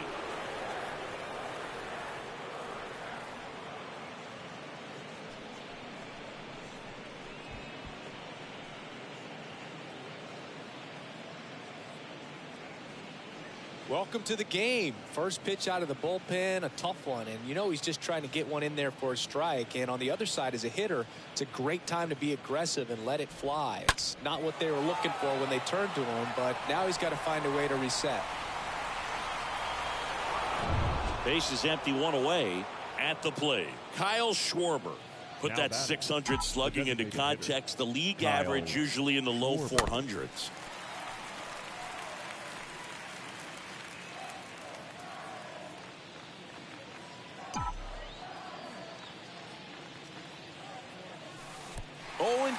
Welcome to the game. First pitch out of the bullpen, a tough one. And you know he's just trying to get one in there for a strike. And on the other side, as a hitter, it's a great time to be aggressive and let it fly. It's not what they were looking for when they turned to him, but now he's got to find a way to reset. Base is empty, 1 away at the plate. Kyle Schwarber. Put that 600 slugging into context. The league average usually in the low 400s.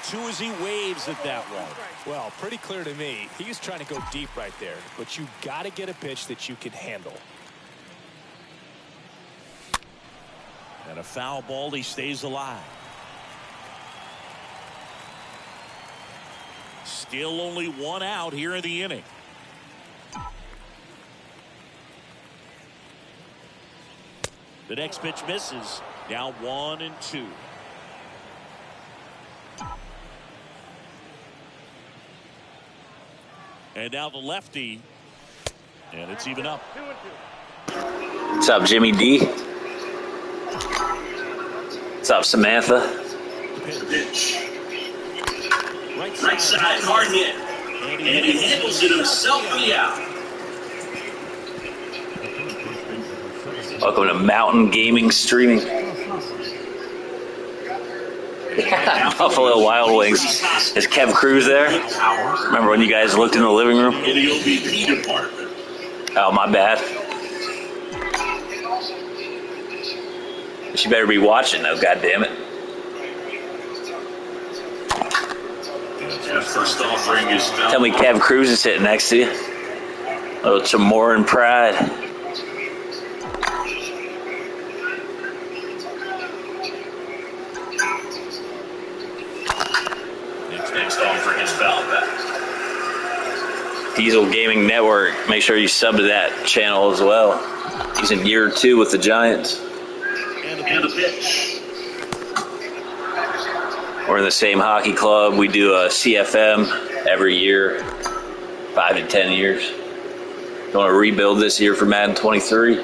Two as he waves at that one. Well, pretty clear to me. He's trying to go deep right there, but you got to get a pitch that you can handle. And a foul ball, he stays alive. Still only 1 out here in the inning. The next pitch misses. Now 1-2. And now the lefty. And it's even up. What's up, Jimmy D? What's up, Samantha? Right side, hard hit. And he handles it himself for the out. Welcome to Mountain Gaming Streaming. Buffalo Wild Wings. Is Kev Cruz there? Remember when you guys looked in the living room? In the OVP department. Oh, my bad. She better be watching though, goddammit. First offering is foul. Tell me Kev Cruz is sitting next to you. A little Chamoran pride. Next offering is foul back. Diesel Gaming Network. Make sure you sub to that channel as well. He's in year 2 with the Giants. And a pitch. We're in the same hockey club. We do a CFM every year, 5 to 10 years. You want to rebuild this year for Madden 23?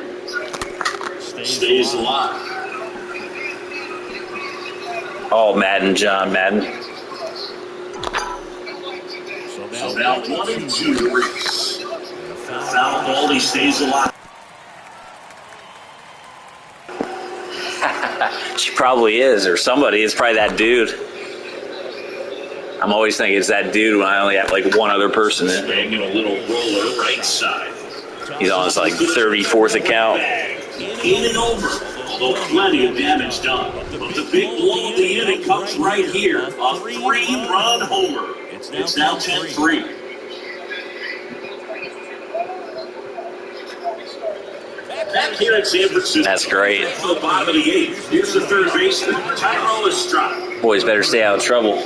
Stays alive. All Madden, John Madden. So now 1 and 2 to Reese. Foul ball, he stays alive. She probably is, or somebody. It's probably that dude. I'm always thinking it's that dude when I only have like one other person in. Swinging a little roller right side. He's on his like 34th account. In and over, although plenty of damage done. But the big blow of the inning comes right here. A 3-run homer. It's now 10-3. Back here in San Francisco. That's great. For the bottom of the 8th. Here's the third baseman, Tyrell Estrada. Boys better stay out of trouble.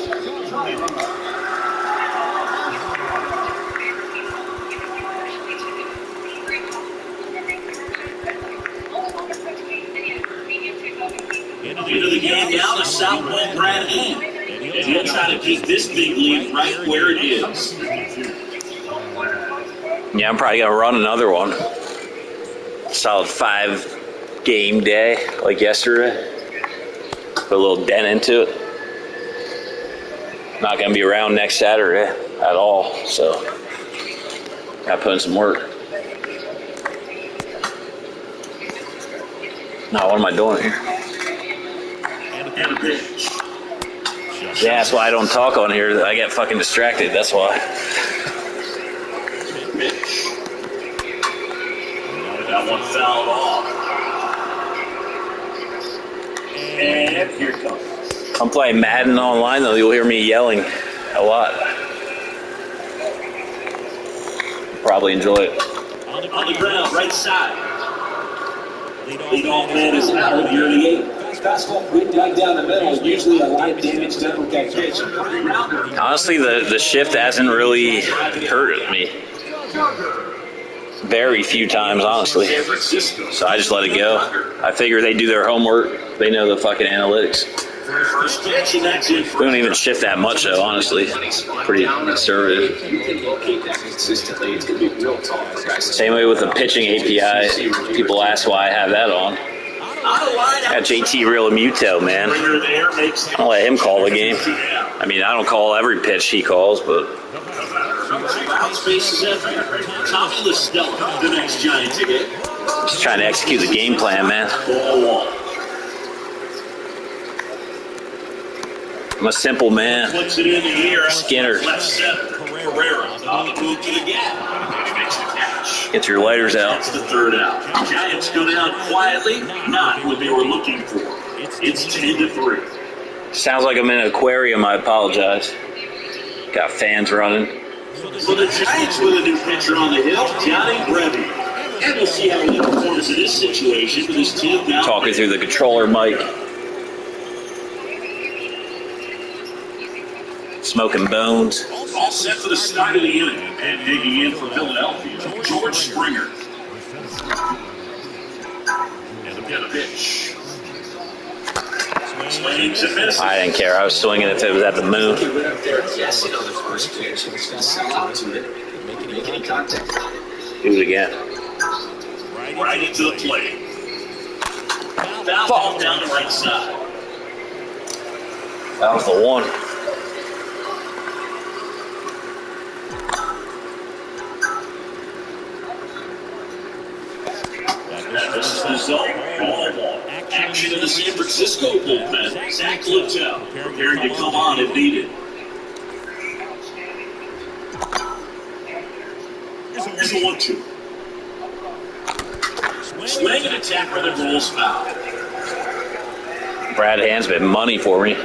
Into the game now, the Southwest Brad Hand. And he'll try to keep this big lead right where it is. Yeah, I'm probably going to run another one. Solid 5-game day like yesterday. Put a little dent into it. Not going to be around next Saturday at all, so got to put in some work. Now, what am I doing here? And a pitch. Yeah, that's why I don't talk on here. I get fucking distracted. That's why. Pitch. That one fouled off. And here it comes. I'm playing Madden online, though. You'll hear me yelling a lot. Probably enjoy it. On the ground, right side. Leadoff man is out here in the 8th. Fastball quick down the middle. Usually a light damage done with that pitch. Honestly, the shift hasn't really hurt me. Very few times, honestly. So I just let it go. I figure they do their homework. They know the fucking analytics. First pitch, and that's it. We don't even shift that much, though, honestly. Pretty conservative. Same way with the pitching API. People ask why I have that on. Got JT Realmuto, man. I'll let him call the game. I mean, I don't call every pitch he calls, but... Tommy LaStella, the next Giant ticket. Just trying to execute the game plan, man. I'm a simple man. Flips it in the air. Skinner. Left center. Pereira on the move to the gap. And he makes the catch. Get your lighters out. That's the third out. Giants go down quietly. Not what they were looking for. It's 10-3. Sounds like I'm in an aquarium. I apologize. Got fans running. So the Giants with a new pitcher on the hill, Johnny Brevy. And we'll see how he performs in this situation with his team down. Talking through the controller mic. Smoking bones. All set for the start of the inning. And digging in for Philadelphia, George Springer. And a pitch. Swings and misses. I didn't care. I was swinging if it was at the moon. Do it again. Right into the plate. Foul ball down the right side. That was the one. San Francisco bullpen, Zach Littell, preparing to come on if needed. Here's a 1-2. Swing and attack where the rolls foul. Brad Hand's been money for me.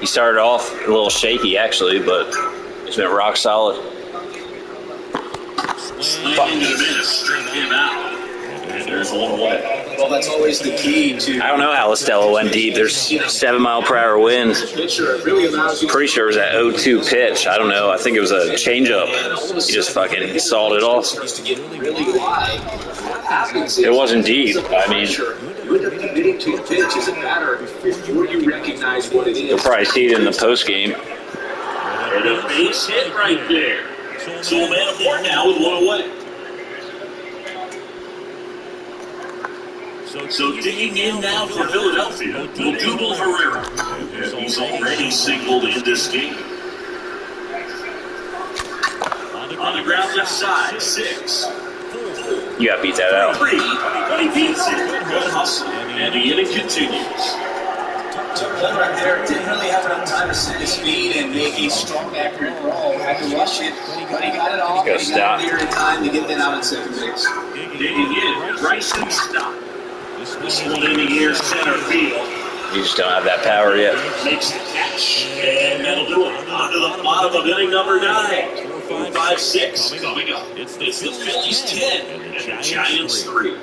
He started off a little shaky, actually, but he's been rock solid. Swing and a miss, strike him out. And there's 1 away. Well, that's always the key to. I don't know how Estella went deep. There's 7-mile-per-hour winds. Pretty sure it was that 0-2 pitch. I don't know. I think it was a changeup. He just fucking sawed it off. It wasn't deep. I mean, You end up committing to a pitch as a batter before you recognize what it is. you'll probably see it in the post game. And a base hit right there. So a man of 4 now with 1 away. So digging in now for Philadelphia, Odubel Herrera. And he's already singled in this game. On the ground left side, 6. You got to beat that out. 3, but he beats it. Good hustle. And the inning continues. Took one right there. Didn't really have enough time to set his speed and make a strong, accurate throw. Had to rush it, but he got it off. He got there in time to get that out at second base. Digging in, Bryson Stott. This one in the air center field. You just don't have that power yet. Makes the catch, and that'll do it. On to the bottom of inning number 9. 5-6 coming up. It's the Phillies 10 and the Giants 3.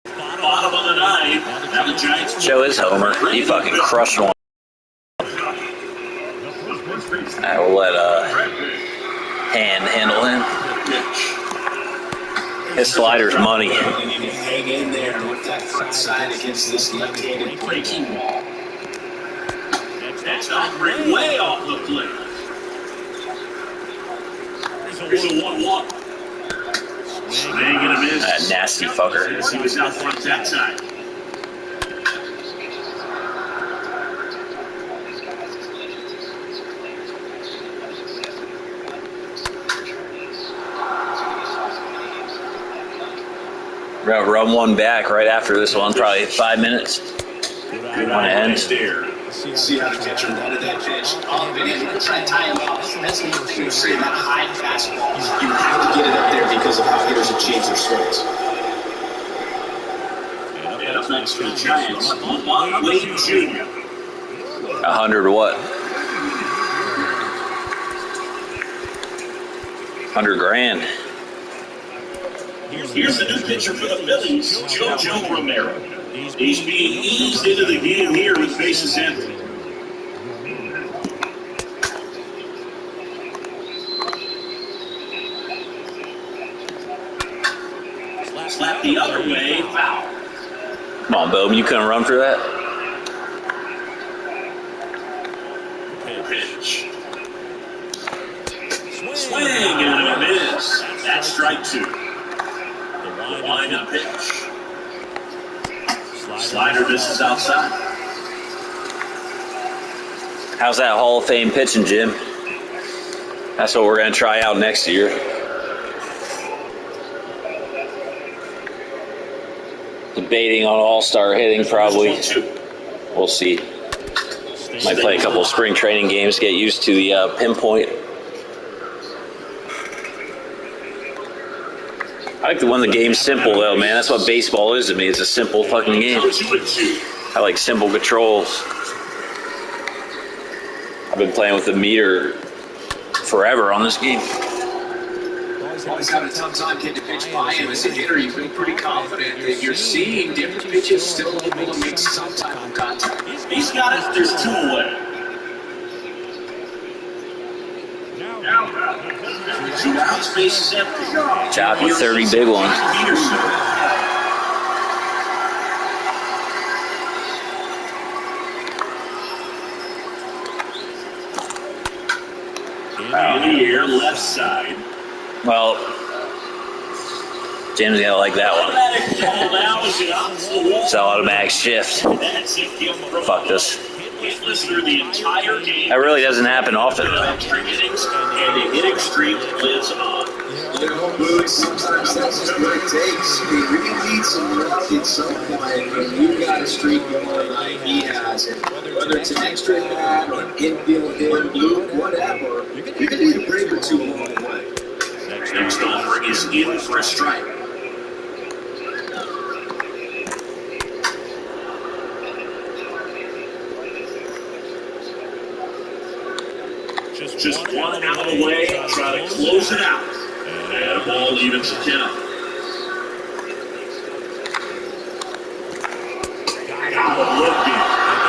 Bottom of the 9. Now the Giants. Show his homer. He fucking crushed one. I will let Hand handle him. His slider's money. Hang in there with that front side against this left-handed breaking wall. That's not way off the plate. Here's a 1-1. Swing and a miss. That nasty fucker. He was out front that time. We're going to run one back right after this one, probably 5 minutes. Good On end. there. See how the catcher wanted that pitch. Up and in. Try to tie him up. That's the thing you're saying, that high fastball. You have to get it up there because of how hitters have changed their swings. And up next for the Giants, Lamont Wade Jr. 100 what? 100 grand. Here's the new pitcher for the Phillies, JoJo Romero. He's being eased into the game here with bases empty. Slap the other way, foul. Come on, Bowman, you couldn't run for that? Pitch. Swing and a miss. That's strike 2. The wind-up pitch. Slider misses outside. How's that Hall of Fame pitching, Jim? That's what we're going to try out next year. Debating on all-star hitting, probably. We'll see. Might play a couple of spring training games, get used to the pinpoint. I like when the game's simple, though, man. That's what baseball is to me. It's a simple fucking game. I like simple controls. I've been playing with the meter forever on this game. Always having a tough time getting a pitch by him. As a hitter, you feel pretty confident that you're seeing different pitches still able to make some type of contact. He's got it. There's 2 away. Now, 2 outs, base is empty. Job with 30 big ones. In the air, left side. Well, Jim's gonna like that one. It's an automatic shift. Fuck this. hitless through the entire game. That really doesn't happen often. Extra innings, and the hitting streak lives on. You know, Boone, sometimes that's just what it takes. You really need some luck at some point, and you've got a streak going like he has. And whether it's an extra hat or an infield hit, Luke, whatever, you're going to need a break or two along the way. Next over is in for a strike. Just one out away, try to close it out. And a ball evens the count. Got him looking.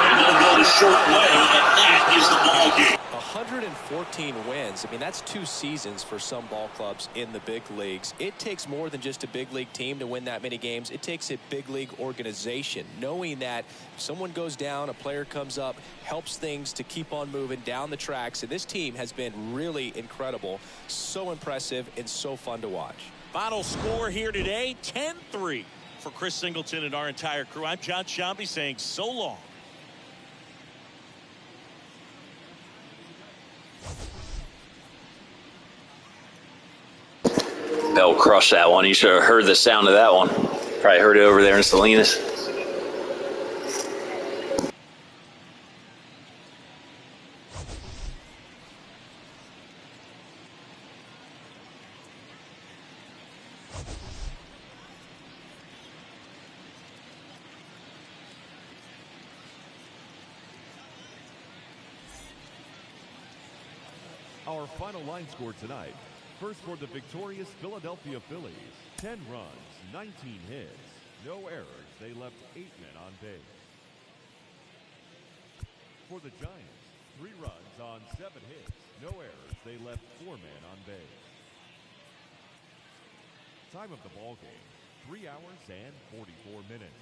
And they'll go the short way, and that is the ball game. 114 wins. I mean, that's 2 seasons for some ball clubs in the big leagues. It takes more than just a big league team to win that many games. It takes a big league organization, knowing that if someone goes down, a player comes up, helps things to keep on moving down the tracks. And this team has been really incredible, so impressive, and so fun to watch. Final score here today, 10-3 for Chris Singleton and our entire crew. I'm John Shambi saying so long. Bell crushed that one. You should have heard the sound of that one. Probably heard it over there in Salinas. Our final line score tonight. First for the victorious Philadelphia Phillies, 10 runs, 19 hits, no errors. They left 8 men on base. For the Giants, 3 runs on 7 hits, no errors. They left 4 men on base. Time of the ball game, 3 hours and 44 minutes.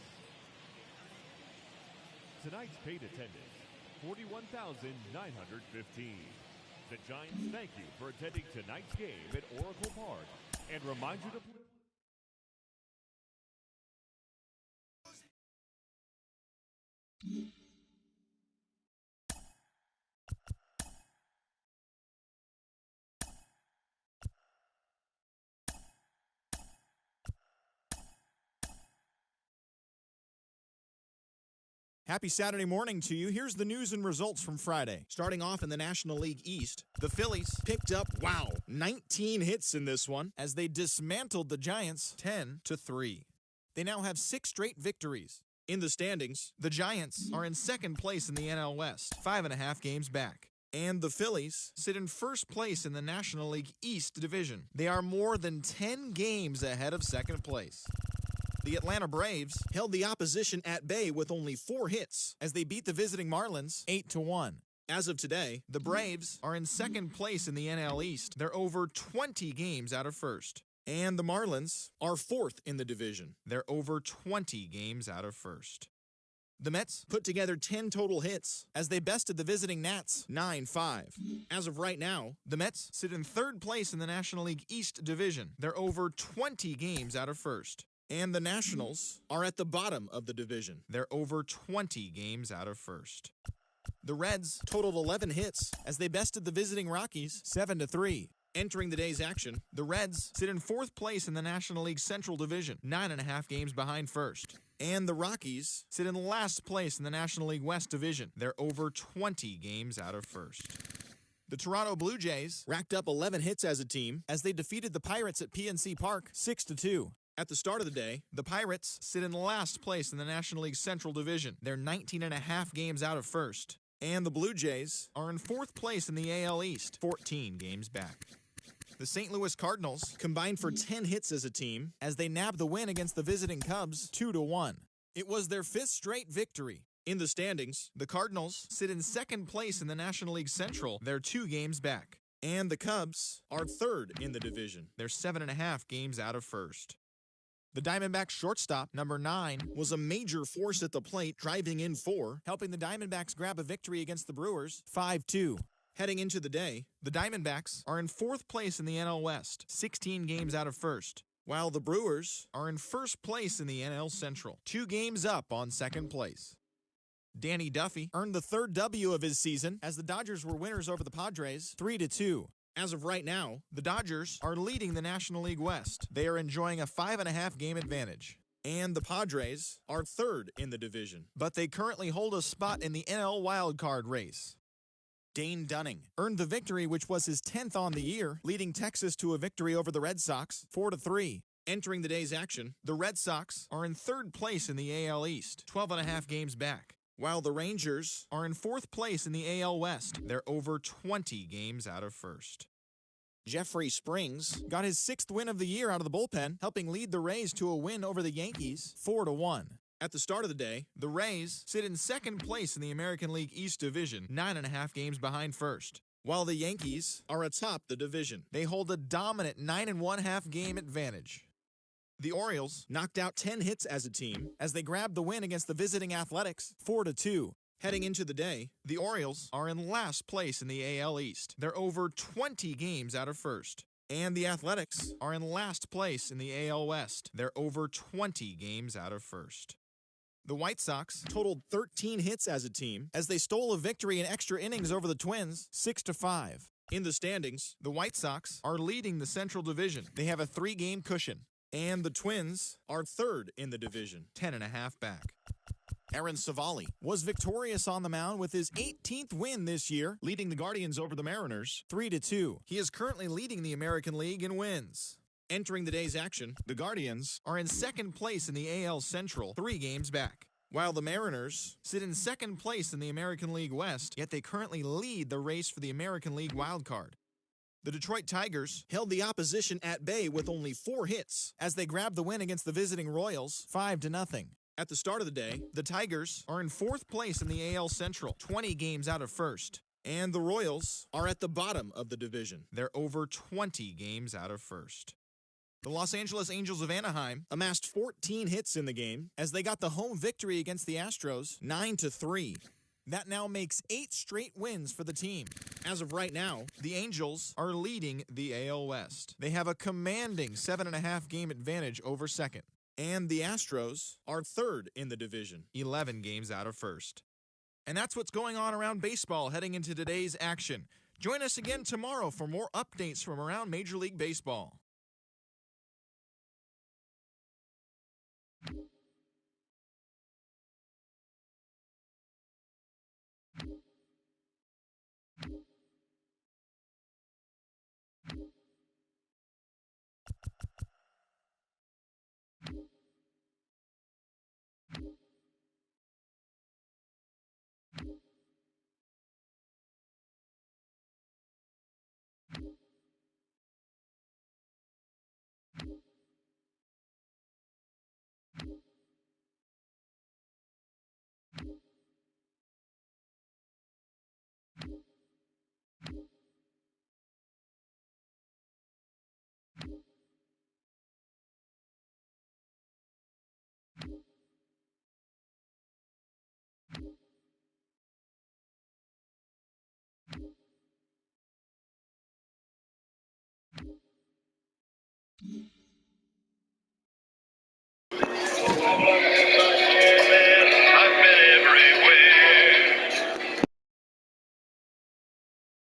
Tonight's paid attendance, 41,915. The Giants thank you for attending tonight's game at Oracle Park and remind you to Happy Saturday morning to you. Here's the news and results from Friday. Starting off in the National League East, the Phillies picked up, 19 hits in this one as they dismantled the Giants 10-3. They now have 6 straight victories. In the standings, the Giants are in second place in the NL West, 5.5 games back. And the Phillies sit in first place in the National League East division. They are more than 10 games ahead of second place. The Atlanta Braves held the opposition at bay with only 4 hits as they beat the visiting Marlins 8-1. As of today, the Braves are in second place in the NL East. They're over 20 games out of first. And the Marlins are 4th in the division. They're over 20 games out of first. The Mets put together 10 total hits as they bested the visiting Nats 9-5. As of right now, the Mets sit in third place in the National League East division. They're over 20 games out of first. And the Nationals are at the bottom of the division. They're over 20 games out of first. The Reds totaled 11 hits as they bested the visiting Rockies 7-3. Entering the day's action, the Reds sit in 4th place in the National League Central Division, 9.5 games behind first. And the Rockies sit in last place in the National League West Division. They're over 20 games out of first. The Toronto Blue Jays racked up 11 hits as a team as they defeated the Pirates at PNC Park 6-2. At the start of the day, the Pirates sit in last place in the National League Central Division. They're 19.5 games out of first. And the Blue Jays are in 4th place in the AL East, 14 games back. The St. Louis Cardinals combined for 10 hits as a team as they nabbed the win against the visiting Cubs 2-1. It was their 5th straight victory. In the standings, the Cardinals sit in 2nd place in the National League Central. They're 2 games back. And the Cubs are 3rd in the division. They're 7.5 games out of first. The Diamondbacks shortstop, number 9, was a major force at the plate, driving in 4, helping the Diamondbacks grab a victory against the Brewers 5-2. Heading into the day, the Diamondbacks are in 4th place in the NL West, 16 games out of first, while the Brewers are in 1st place in the NL Central, 2 games up on 2nd place. Danny Duffy earned the third W of his season as the Dodgers were winners over the Padres 3-2. As of right now, the Dodgers are leading the National League West. They are enjoying a 5.5 game advantage. And the Padres are third in the division, but they currently hold a spot in the NL wildcard race. Dane Dunning earned the victory, which was his 10th on the year, leading Texas to a victory over the Red Sox 4-3. Entering the day's action, the Red Sox are in third place in the AL East, 12.5 games back, while the Rangers are in fourth place in the AL West. They're over 20 games out of first. Jeffrey Springs got his 6th win of the year out of the bullpen, helping lead the Rays to a win over the Yankees 4-1. At the start of the day, the Rays sit in second place in the American League East Division, 9.5 games behind first, while the Yankees are atop the division. They hold a dominant 9.5 game advantage. The Orioles knocked out 10 hits as a team as they grabbed the win against the visiting Athletics 4-2. Heading into the day, the Orioles are in last place in the AL East. They're over 20 games out of first. And the Athletics are in last place in the AL West. They're over 20 games out of first. The White Sox totaled 13 hits as a team as they stole a victory in extra innings over the Twins 6-5. In the standings, the White Sox are leading the Central Division. They have a 3-game cushion. And the Twins are third in the division, 10.5 back. Aaron Savali was victorious on the mound with his 18th win this year, leading the Guardians over the Mariners 3-2. He is currently leading the American League in wins. Entering the day's action, the Guardians are in second place in the AL Central, 3 games back, while the Mariners sit in second place in the American League West, yet they currently lead the race for the American League wildcard. The Detroit Tigers held the opposition at bay with only 4 hits as they grabbed the win against the visiting Royals 5-0. At the start of the day, the Tigers are in fourth place in the AL Central, 20 games out of first. And the Royals are at the bottom of the division. They're over 20 games out of first. The Los Angeles Angels of Anaheim amassed 14 hits in the game as they got the home victory against the Astros 9-3. That now makes 8 straight wins for the team. As of right now, the Angels are leading the AL West. They have a commanding 7.5 game advantage over second. And the Astros are third in the division, 11 games out of first. And that's what's going on around baseball heading into today's action. Join us again tomorrow for more updates from around Major League Baseball.